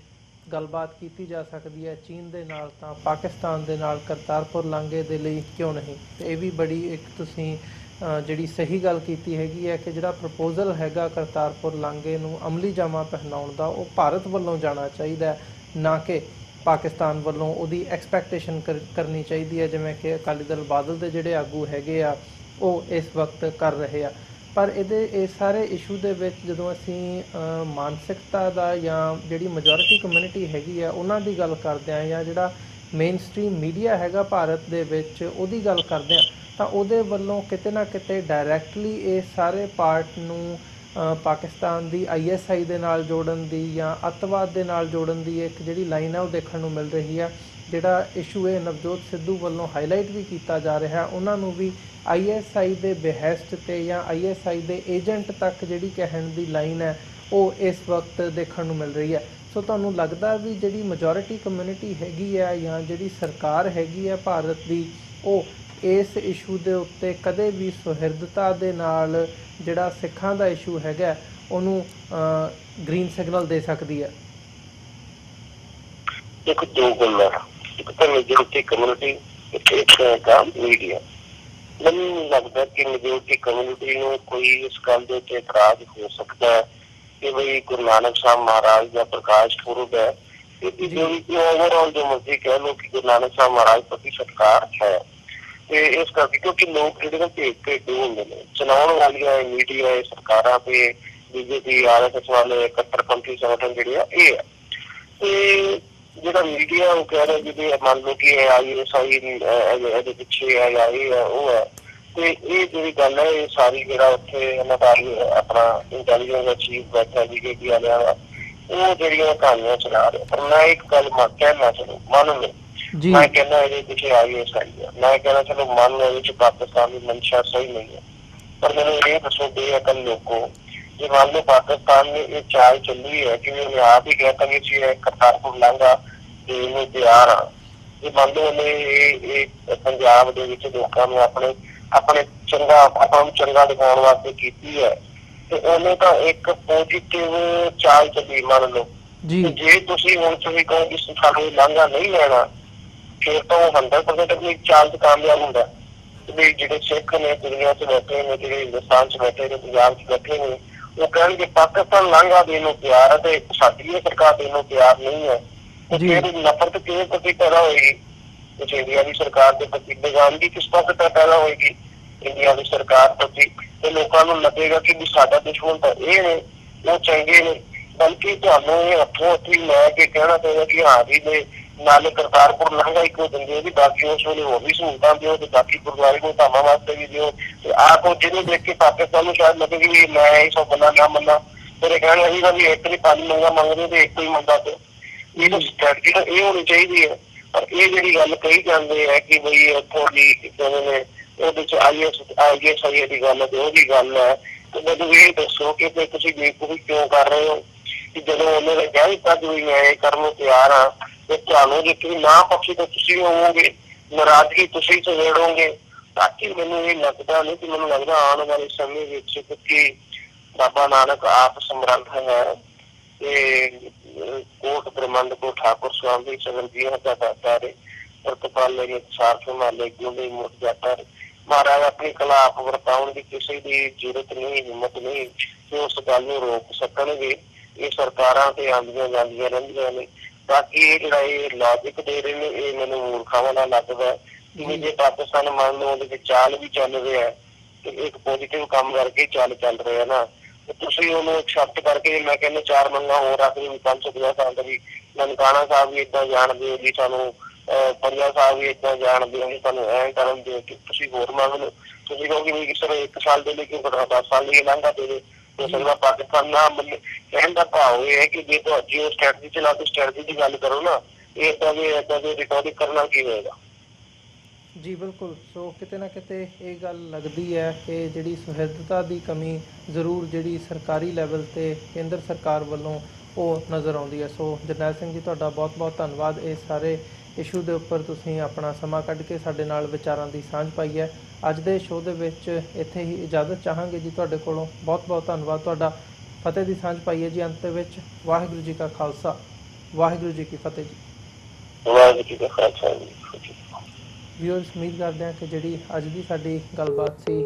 ਗੱਲਬਾਤ ਕੀਤੀ ਜਾ ਸਕਦੀ ਹੈ ਚੀਨ ਦੇ ਨਾਲ ਤਾਂ ਪਾਕਿਸਤਾਨ ਦੇ ਨਾਲ ਕਰਤਾਰਪੁਰ ਲਾਂਘੇ ਦੇ ਲਈ ਕਿਉਂ ਨਹੀਂ। ਅਤੇ ਇਹ ਵੀ ਬੜੀ ਇੱਕ ਤੁਸੀਂ ਜਿਹੜੀ ਸਹੀ ਗੱਲ ਕੀਤੀ ਹੈਗੀ ਹੈ ਕਿ ਜਿਹੜਾ ਪ੍ਰਪੋਜ਼ਲ ਹੈਗਾ ਕਰਤਾਰਪੁਰ ਲਾਂਘੇ ਨੂੰ ਅਮਲੀ ਜਾਮਾ ਪਹਿਨਾਉਣ ਦਾ ਉਹ ਭਾਰਤ ਵੱਲੋਂ ਜਾਣਾ ਚਾਹੀਦਾ, ਨਾ ਕਿ ਪਾਕਿਸਤਾਨ ਵੱਲੋਂ ਉਹਦੀ ਐਕਸਪੈਕਟੇਸ਼ਨ ਕਰਨੀ ਚਾਹੀਦੀ ਹੈ, ਜਿਵੇਂ ਕਿ ਅਕਾਲੀ ਦਲ ਬਾਦਲ ਦੇ ਜਿਹੜੇ ਆਗੂ ਹੈਗੇ ਆ ਉਹ ਇਸ ਵਕਤ ਕਰ ਰਹੇ ਆ। ਪਰ ਇਸ ਸਾਰੇ ਇਸ਼ੂ ਦੇ ਵਿੱਚ ਜਦੋਂ ਅਸੀਂ ਮਾਨਸਿਕਤਾ ਦਾ ਜਾਂ ਜਿਹੜੀ ਮੈਜੋਰਿਟੀ ਕਮਿਊਨਿਟੀ ਹੈਗੀ ਆ ਉਹਨਾਂ ਦੀ ਗੱਲ ਕਰਦੇ ਹਾਂ, ਜਾਂ ਜਿਹੜਾ ਮੇਨ ਸਟਰੀਮ ਮੀਡੀਆ ਹੈਗਾ ਭਾਰਤ ਦੇ ਵਿੱਚ ਉਹਦੀ ਗੱਲ ਕਰਦੇ ਹਾਂ, ਤਾਂ ਉਹਦੇ ਵੱਲੋਂ ਕਿਤੇ ਨਾ ਕਿਤੇ ਡਾਇਰੈਕਟਲੀ ਇਹ ਸਾਰੇ ਪਾਰਟ ਨੂੰ ਪਾਕਿਸਤਾਨ ਦੀ ISI ਦੇ ਨਾਲ ਜੋੜਨ ਦੀ ਜਾਂ ਅੱਤਵਾਦ ਦੇ ਨਾਲ ਜੋੜਨ ਦੀ ਇੱਕ ਜਿਹੜੀ ਲਾਈਨ ਹੈ ਉਹ ਦੇਖਣ ਨੂੰ ਮਿਲ ਰਹੀ ਆ। ਜਿਹੜਾ ਇਸ਼ੂ ਇਹ ਨਵਜੋਤ ਸਿੱਧੂ ਵੱਲੋਂ ਹਾਈਲਾਈਟ ਵੀ ਕੀਤਾ ਜਾ ਰਿਹਾ, ਉਹਨਾਂ ਨੂੰ ਵੀ ISI ਦੇ ਬਹਿਸਟ 'ਤੇ ਜਾਂ ISI ਦੇ ਏਜੰਟ ਤੱਕ ਜਿਹੜੀ ਕਹਿਣ ਦੀ ਲਾਈਨ ਹੈ ਉਹ ਇਸ ਵਕਤ ਦੇਖਣ ਨੂੰ ਮਿਲ ਰਹੀ ਹੈ। ਸੋ ਤੁਹਾਨੂੰ ਲੱਗਦਾ ਵੀ ਜਿਹੜੀ ਮੈਜੋਰਿਟੀ ਕਮਿਊਨਿਟੀ ਹੈਗੀ ਹੈ ਜਾਂ ਜਿਹੜੀ ਸਰਕਾਰ ਹੈਗੀ ਹੈ ਭਾਰਤ ਦੀ, ਉਹ ਇਸ ਇਸ਼ੂ ਦੇ ਉੱਤੇ ਕਦੇ ਵੀ ਸੁਹਿਰਦਤਾ ਦੇ ਨਾਲ ਜਿਹੜਾ ਸਿੱਖਾਂ ਦਾ ਇਸ਼ੂ ਹੈਗਾ ਉਹਨੂੰ ਗ੍ਰੀਨ ਸਿਗਨਲ ਦੇ ਸਕਦੀ ਹੈ? ਦੇਖੋ, ਦੋ ਗੱਲਾਂ, ਇੱਕ ਤਾਂ ਮੈਜੋਰਿਟੀ ਕਮਿਊਨਿਟੀ, ਇੱਕ ਹੈਗਾ ਮੀਡੀਆ। ਮੈਨੂੰ ਲੱਗਦਾ ਕਿ ਮੈਜੋਰਿਟੀ ਕਮਿਊਨਿਟੀ ਨੂੰ ਕੋਈ ਇਸ ਗੱਲ ਦੇ ਉੱਤੇ ਇਤਰਾਜ਼ ਹੋ ਸਕਦਾ ਹੈ ਕਿ ਬਈ ਗੁਰੂ ਨਾਨਕ ਸਾਹਿਬ ਮਹਾਰਾਜ ਦਾ ਪ੍ਰਕਾਸ਼ ਪੁਰਬ ਹੈ, ਓਵਰਆਲ ਜੋ ਮਰਜ਼ੀ ਕਹਿ ਲਓ ਕਿ ਗੁਰੂ ਨਾਨਕ ਸਾਹਿਬ ਮਹਾਰਾਜ ਪ੍ਰਤੀ ਸਤਿਕਾਰ ਹੈ। ਤੇ ਇਸ ਕਰਕੇ ਕਿਉਂਕਿ ਲੋਕ ਜਿਹੜੇ ਨਾ ਭੇਡ ਹੁੰਦੇ ਨੇ, ਚਲਾਉਣ ਵਾਲੀਆਂ ਮੀਡੀਆ, ਸਰਕਾਰਾਂ ਤੇ BJP RSS ਵਾਲੇ ਕੱਟੜਪੰਥੀ ਸੰਗਠਨ ਜਿਹੜੇ ਆ ਇਹ ਆ। ਤੇ ਜਿਹੜਾ ਮੀਡੀਆ ਉਹ ਕਹਿ ਰਿਹਾ ਜਿਹਦੇ ਮੰਨ ਲਓ ਕਿ ISI ਇਹਦੇ ਪਿੱਛੇ ਹੈ ਜਾਂ ਇਹ ਹੈ ਉਹ ਹੈ, ਤੇ ਇਹ ਜਿਹੜੀ ਗੱਲ ਹੈ ਇਹ ਸਾਰੀ ਜਿਹੜਾ ਉੱਥੇ ਇਹਨਾਂ ਦਾ ਆਪਣਾ ਇੰਟੈਲੀਜੈਂਸ ਦਾ ਚੀਫ ਬੈਠਾ BJP ਵਾਲਿਆਂ ਦਾ, ਉਹ ਜਿਹੜੀਆਂ ਕਹਾਣੀਆਂ ਚਲਾ ਰਿਹਾ। ਪਰ ਮੈਂ ਇੱਕ ਗੱਲ ਕਹਿਣਾ, ਚਲੋ ਮੰਨ ਲਓ, ਮੈਂ ਕਹਿੰਦਾ ਇਹਦੇ ਪਿੱਛੇ ISI ਹੈ, ਮੈਂ ਕਹਿੰਦਾ ਚਲੋ ਮੰਨ ਲਓ ਇਹਦੇ ਚ ਪਾਕਿਸਤਾਨ ਦੀ ਮਨਸ਼ਾ ਸਹੀ ਨਹੀਂ ਹੈ, ਪਰ ਮੈਨੂੰ ਇਹ ਦੱਸੋ ਬੇਅਕਲ ਲੋਕੋ, ਜੇ ਮੰਨ ਲਓ ਪਾਕਿਸਤਾਨ ਨੇ ਇਹ ਚਾਲ ਚੱਲੀ ਹੈ ਕਿ ਉਹਨੇ ਆਪ ਹੀ ਕਹਿਤਾ ਕਿ ਅਸੀਂ ਕਰਤਾਰਪੁਰ ਲਾਂਘਾ ਦੇਣ ਨੂੰ ਤਿਆਰ ਹਾਂ, ਜੇ ਮੰਨ ਲਓ ਉਹਨੇ ਇਹ ਪੰਜਾਬ ਦੇ ਵਿੱਚ ਲੋਕਾਂ ਨੂੰ ਆਪਣੇ ਚੰਗਾ ਦਿਖਾਉਣ ਵਾਸਤੇ ਕੀਤੀ ਹੈ, ਤੇ ਉਹਨੇ ਤਾਂ ਇੱਕ ਪੋਜ਼ਿਟਿਵ ਚਾਲ ਚੱਲੀ ਮੰਨ ਲਓ। ਜੀ ਤੇ ਜੇ ਤੁਸੀਂ ਹੁਣ ਤੁਸੀਂ ਕਹੋ ਕਿ ਸਾਨੂੰ ਲਾਂਘਾ ਨਹੀਂ ਲੈਣਾ, ਫਿਰ ਤਾਂ ਉਹ 100% ਆਪਣੀ ਚਾਲ 'ਚ ਕਾਮਯਾਬ ਹੁੰਦਾ। ਵੀ ਜਿਹੜੇ ਸਿੱਖ ਨੇ ਦੁਨੀਆ 'ਚ ਬੈਠੇ ਨੇ, ਜਿਹੜੇ ਹਿੰਦੁਸਤਾਨ 'ਚ ਬੈਠੇ ਨੇ, ਪੰਜਾਬ 'ਚ ਬੈਠੇ ਨੇ, ਉਹ ਕਹਿਣਗੇ ਪਾਕਿਸਤਾਨ ਲਾਂਘਾ ਦੇਣ ਨੂੰ ਤਿਆਰ ਹੈ ਤੇ ਸਾਡੀ ਇਹ ਸਰਕਾਰ ਦੇਣ ਨੂੰ ਤਿਆਰ ਨਹੀਂ ਹੈ। ਤੇ ਜੀ ਫਿਰ ਨਫ਼ਰਤ ਕਿਹਦੇ ਪ੍ਰਤੀ ਪੈਦਾ ਹੋਏਗੀ? ਕੁਛ ਇੰਡੀਆ ਦੀ ਸਰਕਾਰ ਦੇ ਪ੍ਰਤੀ ਬੇਗਾਨਗੀ ਕਿਸ ਪਾਸੇ ਪੈਦਾ ਹੋਏਗੀ ਇੰਡੀਆ ਦੀ ਸਰਕਾਰ ਪ੍ਰਤੀ? ਤੇ ਲੋਕਾਂ ਨੂੰ ਲੱਗੇਗਾ ਕਿ ਵੀ ਸਾਡਾ ਦੁਸ਼ਮਣ ਤਾਂ ਇਹ ਨੇ, ਉਹ ਚੰਗੇ ਨੇ। ਬਲਕਿ ਤੁਹਾਨੂੰ ਇਹ ਹੱਥੋਂ ਹੱਥੀ ਲੈ ਕੇ ਕਹਿਣਾ ਪਏਗਾ ਕਿ ਹਾਂ ਜੀ ਦੇ ਨਾਲੇ ਕਰਤਾਰਪੁਰ ਲਾਂਘਾ ਇੱਕੋ ਦਿੰਦੇ ਵੀ, ਬਾਕੀ ਉਸ ਵੇਲੇ ਹੋਰ ਵੀ ਸਹੂਲਤਾਂ ਦਿਓ ਤੇ ਬਾਕੀ ਗੁਰਦੁਆਰੇ ਨੂੰ ਧਾਮਾਂ ਵਾਸਤੇ ਵੀ ਦਿਓ। ਤੇ ਆਹ ਕੋ ਜਿਹਨੂੰ ਦੇਖ ਕੇ ਪਾਕਿਸਤਾਨ ਨੂੰ ਸ਼ਾਇਦ ਲੱਗੇ ਵੀ ਮੈਂ ਇਹ ਸਭ ਬੰਦਾ ਨਾ ਮੰਨਾਂ, ਫਿਰ ਇਹ ਕਹਿਣ ਅਸੀਂ ਵੀ ਇੱਕ ਨਹੀਂ 5 ਮੰਗਾ ਮੰਗਦੇ ਤੇ ਇੱਕ ਹੀ ਮੰਗਾ ਤੇ ਇਹ ਤਾਂ ਸਟ੍ਰੈਟਜੀ ਤਾਂ ਇਹ ਹੋਣੀ ਚਾਹੀਦੀ ਹੈ। ਪਰ ਇਹ ਜਿਹੜੀ ਗੱਲ ਕਹੀ ਜਾਂਦੇ ਹੈ ਕਿ ਬਈ ਉੱਥੋਂ ਦੀ ਨੇ ਉਹਦੇ 'ਚ ISI ਦੀ ਗੱਲ ਹੈ ਤੇ ਉਹਦੀ ਗੱਲ ਹੈ, ਤੇ ਮੈਨੂੰ ਇਹ ਦੱਸੋ ਕਿ ਫਿਰ ਤੁਸੀਂ ਬੇਵਕੂਫੀ ਕਿਉਂ ਕਰ ਰਹੇ ਹੋ? ਕਿ ਜਦੋਂ ਉਹਨੇ ਨੇ ਕਹਿ ਦਿੱਤਾ ਕਿ ਮੈਂ ਇਹ ਕਰਨ ਨੂੰ ਤਿਆਰ ਹਾਂ, ਤੇ ਤੁਹਾਨੂੰ ਜੇ ਤੁਸੀਂ ਨਾ ਪੱਖੀ ਤਾਂ ਤੁਸੀਂ ਹੋਵੋਗੇ, ਨਾਰਾਜ਼ਗੀ ਤੁਸੀਂ ਛੇੜੋਗੇ। ਬਾਕੀ ਮੈਨੂੰ ਇਹ ਲੱਗਦਾ ਨਹੀਂ ਕਿ ਮੈਨੂੰ ਲੱਗਦਾ ਆਉਣ ਵਾਲੇ ਸਮੇਂ ਵਿੱਚ, ਕਿਉਂਕਿ ਬਾਬਾ ਨਾਨਕ ਆਪ ਸਮਰੱਥ ਹੈ ਤੇ ਕੋਟ ਬ੍ਰਹਮੰਡ ਕੋ ਠਾकुर स्वामी सगल जी दाता रे ਪ੍ਰਤਪਾਲੇ ਨੇ ਸਾਰ ਸੰਭਾਲੇ ਗੁੰਡੇ ਮੁੱਟ ਜਾਤਾ ਰੇ। ਮਹਾਰਾਜ ਆਪਣੀ ਕਲਾ ਆਪ ਵਰਤਾਉਣ ਦੀ ਕਿਸੇ ਦੀ ਜ਼ਰੂਰਤ ਨਹੀਂ, ਹਿੰਮਤ ਨਹੀਂ ਕਿ ਉਸ ਗੱਲ ਨੂੰ ਰੋਕ ਸਕਣਗੇ। ਇਹ ਸਰਕਾਰਾਂ ਤੇ ਆਉਂਦੀਆਂ ਜਾਂਦੀਆਂ ਰਹਿੰਦੀਆਂ ਨੇ। ਬਾਕੀ ਇਹ ਜਿਹੜਾ ਇਹ ਲੌਜਿਕ ਦੇ ਰਹੇ ਨੇ, ਇਹ ਮੈਨੂੰ ਮੂਰਖਾਵਾਂ ਨਾਲ ਲੱਗਦਾ। ਜਿਵੇਂ ਜੇ ਪਾਕਿਸਤਾਨ ਮੰਨ ਲਓ ਉਹਦੇ ਵਿੱਚ ਚਾਲ ਵੀ ਚੱਲ ਰਿਹਾ ਤੇ ਇੱਕ ਪੋਜ਼ਿਟਿਵ ਕੰਮ ਕਰਕੇ ਚੱਲ ਰਿਹਾ ਨਾ, ਤੁਸੀਂ ਉਹਨੂੰ ਐਕਸੈਪਟ ਕਰਕੇ ਮੈਂ ਕਹਿੰਦਾ 4 ਮੰਗਾਂ ਹੋਰ ਰੱਖ ਦਿਓ, 550 ਸਾਲ ਦਾ ਵੀ ਨਨਕਾਣਾ ਸਾਹਿਬ ਵੀ ਏਦਾਂ ਜਾਣਦੇ ਹੋ ਜੀ, ਸਾਨੂੰ ਪੰਜਾ ਸਾਹਿਬ ਵੀ ਏਦਾਂ ਜਾਣਦੇ ਹੋ ਜੀ, ਸਾਨੂੰ ਐਂ ਕਰਨ ਦੇ ਕਿ ਤੁਸੀਂ ਹੋਰ ਮੰਗ ਲਓ। ਤੁਸੀਂ ਕਹੋਗੇ ਵੀ ਸਰ 1 ਸਾਲ ਦੇ ਲਈ ਕਿਉਂ 10 ਸਾਲ ਲਈ ਲਾਂਘਾ ਦੇ ਦੇ, ਹੋ ਸਕਦਾ ਪਾਕਿਸਤਾਨ ਨਾ ਮੰਨੇ। ਕਹਿਣ ਦਾ ਭਾਵ ਇਹ ਹੈ ਕਿ ਜੇ ਤੁਹਾਡੀ ਉਹ ਸਟ੍ਰੈਟਜੀ ਚਲਾ ਕੇ ਸਟ੍ਰੈਟਜੀ ਦੀ ਗੱਲ ਕਰੋ ਨਾ, ਇਹ ਏਦਾਂ ਦੇ ਰਿਟੋਰਿਕ ਕਰਨਾ ਕੀ ਹੋਏਗਾ? ਜੀ ਬਿਲਕੁਲ। ਸੋ ਕਿਤੇ ਨਾ ਕਿਤੇ ਇਹ ਗੱਲ ਲੱਗਦੀ ਹੈ ਕਿ ਜਿਹੜੀ ਸੁਹਿਰਦਤਾ ਦੀ ਕਮੀ ਜ਼ਰੂਰ ਜਿਹੜੀ ਸਰਕਾਰੀ ਲੈਵਲ 'ਤੇ ਕੇਂਦਰ ਸਰਕਾਰ ਵੱਲੋਂ ਉਹ ਨਜ਼ਰ ਆਉਂਦੀ ਹੈ। ਸੋ ਜਰਨੈਲ ਸਿੰਘ ਜੀ, ਤੁਹਾਡਾ ਬਹੁਤ ਬਹੁਤ ਧੰਨਵਾਦ। ਇਹ ਸਾਰੇ ਇਸ਼ੂ ਦੇ ਉੱਪਰ ਤੁਸੀਂ ਆਪਣਾ ਸਮਾਂ ਕੱਢ ਕੇ ਸਾਡੇ ਨਾਲ ਵਿਚਾਰਾਂ ਦੀ ਸਾਂਝ ਪਾਈ ਹੈ। ਅੱਜ ਦੇ ਸ਼ੋਅ ਦੇ ਵਿੱਚ ਇੱਥੇ ਹੀ ਇਜਾਜ਼ਤ ਚਾਹਾਂਗੇ ਜੀ ਤੁਹਾਡੇ ਕੋਲੋਂ। ਬਹੁਤ ਬਹੁਤ ਧੰਨਵਾਦ ਤੁਹਾਡਾ। ਫਤਿਹ ਦੀ ਸਾਂਝ ਪਾਈ ਹੈ ਜੀ ਅੰਤ ਦੇ ਵਿੱਚ। ਵਾਹਿਗੁਰੂ ਜੀ ਕਾ ਖਾਲਸਾ, ਵਾਹਿਗੁਰੂ ਜੀ ਕੀ ਫਤਿਹ ਜੀ। ਵਾਹਿਗੁਰੂ ਜੀ ਕਾ ਖਾਲਸਾ ਜੀ। ਵਿਊਅਰਸ, ਉਮੀਦ ਕਰਦੇ ਹਾਂ ਕਿ ਜਿਹੜੀ ਅੱਜ ਦੀ ਸਾਡੀ ਗੱਲਬਾਤ ਸੀ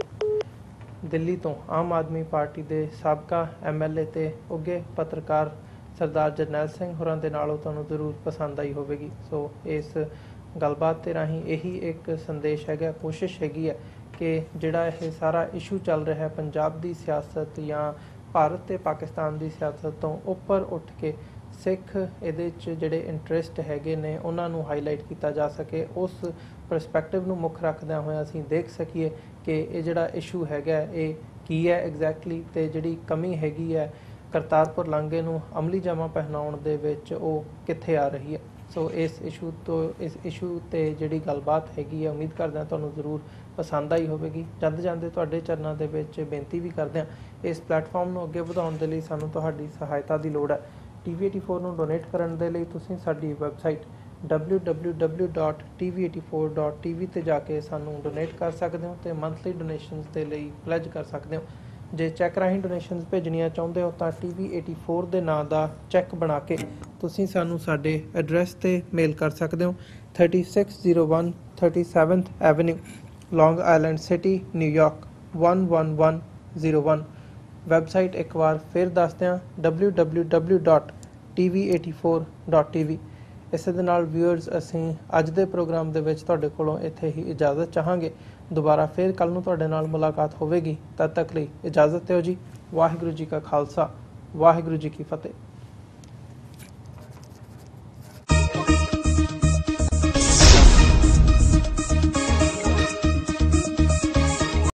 ਦਿੱਲੀ ਤੋਂ ਆਮ ਆਦਮੀ ਪਾਰਟੀ ਦੇ ਸਾਬਕਾ MLA ਤੇ ਉੱਘੇ ਪੱਤਰਕਾਰ ਸਰਦਾਰ ਜਰਨੈਲ ਸਿੰਘ ਹੋਰਾਂ ਦੇ ਨਾਲ ਉਹ ਤੁਹਾਨੂੰ ਜ਼ਰੂਰ ਪਸੰਦ ਆਈ ਹੋਵੇਗੀ। ਸੋ ਇਸ ਗੱਲਬਾਤ ਦੇ ਰਾਹੀਂ ਇਹੀ ਇੱਕ ਸੰਦੇਸ਼ ਹੈਗਾ, ਕੋਸ਼ਿਸ਼ ਹੈਗੀ ਹੈ ਕਿ ਜਿਹੜਾ ਇਹ ਸਾਰਾ ਇਸ਼ੂ ਚੱਲ ਰਿਹਾ ਹੈ ਪੰਜਾਬ ਦੀ ਸਿਆਸਤ ਜਾਂ ਭਾਰਤ ਤੇ ਪਾਕਿਸਤਾਨ ਦੀ ਸਿਆਸਤ ਤੋਂ ਉੱਪਰ ਉੱਠ ਕੇ ਸਿੱਖ ਇਹਦੇ 'ਚ ਜਿਹੜੇ ਇੰਟਰਸਟ ਹੈਗੇ ਨੇ ਉਹਨਾਂ ਨੂੰ ਹਾਈਲਾਈਟ ਕੀਤਾ ਜਾ ਸਕੇ। ਉਸ ਪਰਸਪੈਕਟਿਵ ਨੂੰ ਮੁੱਖ ਰੱਖਦਿਆਂ ਹੋਇਆ ਅਸੀਂ ਦੇਖ ਸਕੀਏ ਕਿ ਇਹ ਜਿਹੜਾ ਇਸ਼ੂ ਹੈਗਾ ਇਹ ਕੀ ਹੈ ਐਗਜ਼ੈਕਟਲੀ, ਅਤੇ ਜਿਹੜੀ ਕਮੀ ਹੈਗੀ ਹੈ ਕਰਤਾਰਪੁਰ ਲਾਂਘੇ ਨੂੰ ਅਮਲੀ ਜਾਮਾ ਪਹਿਨਾਉਣ ਦੇ ਵਿੱਚ ਉਹ ਕਿੱਥੇ ਆ ਰਹੀ ਹੈ। ਸੋ ਇਸ ਇਸ਼ੂ 'ਤੇ ਜਿਹੜੀ ਗੱਲਬਾਤ ਹੈਗੀ ਹੈ, ਉਮੀਦ ਕਰਦੇ ਹਾਂ ਤੁਹਾਨੂੰ ਜ਼ਰੂਰ ਪਸੰਦ ਆਈ ਹੋਵੇਗੀ। ਜਾਂਦੇ ਤੁਹਾਡੇ ਚਰਨਾਂ ਦੇ ਵਿੱਚ ਬੇਨਤੀ ਵੀ ਕਰਦੇ ਹਾਂ, ਇਸ ਪਲੇਟਫਾਰਮ ਨੂੰ ਅੱਗੇ ਵਧਾਉਣ ਦੇ ਲਈ ਸਾਨੂੰ ਤੁਹਾਡੀ ਸਹਾਇਤਾ ਦੀ ਲੋੜ ਹੈ। TV84 ਨੂੰ ਡੋਨੇਟ ਕਰਨ ਦੇ ਲਈ ਤੁਸੀਂ ਸਾਡੀ ਵੈਬਸਾਈਟ www.tv84.tv ਤੇ ਜਾ ਕੇ ਸਾਨੂੰ ਡੋਨੇਟ ਕਰ ਸਕਦੇ ਹੋ ਅਤੇ ਮੰਥਲੀ ਡੋਨੇਸ਼ਨਸ ਦੇ ਲਈ ਪਲੈਜ ਕਰ ਸਕਦੇ ਹੋ। ਜੇ ਚੈੱਕ ਰਾਹੀਂ ਡੋਨੇਸ਼ਨਸ ਭੇਜਣੀਆਂ ਚਾਹੁੰਦੇ ਹੋ ਤਾਂ TV84 ਦੇ ਨਾਂ ਦਾ ਚੈੱਕ ਬਣਾ ਕੇ ਤੁਸੀਂ ਸਾਨੂੰ ਸਾਡੇ ਐਡਰੈਸ 'ਤੇ ਮੇਲ ਕਰ ਸਕਦੇ ਹੋ। 3601 37th ਐਵਨਿਊ, ਲੌਂਗ ਆਈਲੈਂਡ ਸਿਟੀ, ਨਿਊਯਾਰਕ 11101। ਵੈਬਸਾਈਟ ਇੱਕ ਵਾਰ ਫਿਰ ਦੱਸਦੇ ਹਾਂ www.tv84.tv। ਇਸੇ ਦੇ ਨਾਲ ਵਿਊਅਰਸ, ਅਸੀਂ ਅੱਜ ਦੇ ਪ੍ਰੋਗਰਾਮ ਦੇ ਵਿੱਚ ਤੁਹਾਡੇ ਕੋਲੋਂ ਇੱਥੇ ਹੀ ਇਜਾਜ਼ਤ ਚਾਹਾਂਗੇ। ਦੁਬਾਰਾ ਫਿਰ ਕੱਲ੍ਹ ਨੂੰ ਤੁਹਾਡੇ ਨਾਲ ਮੁਲਾਕਾਤ ਹੋਵੇਗੀ। ਤਦ ਤੱਕ ਲਈ ਇਜਾਜ਼ਤ ਦਿਓ ਜੀ। ਵਾਹਿਗੁਰੂ ਜੀ ਕਾ ਖਾਲਸਾ, ਵਾਹਿਗੁਰੂ ਜੀ ਕੀ ਫਤਿਹ।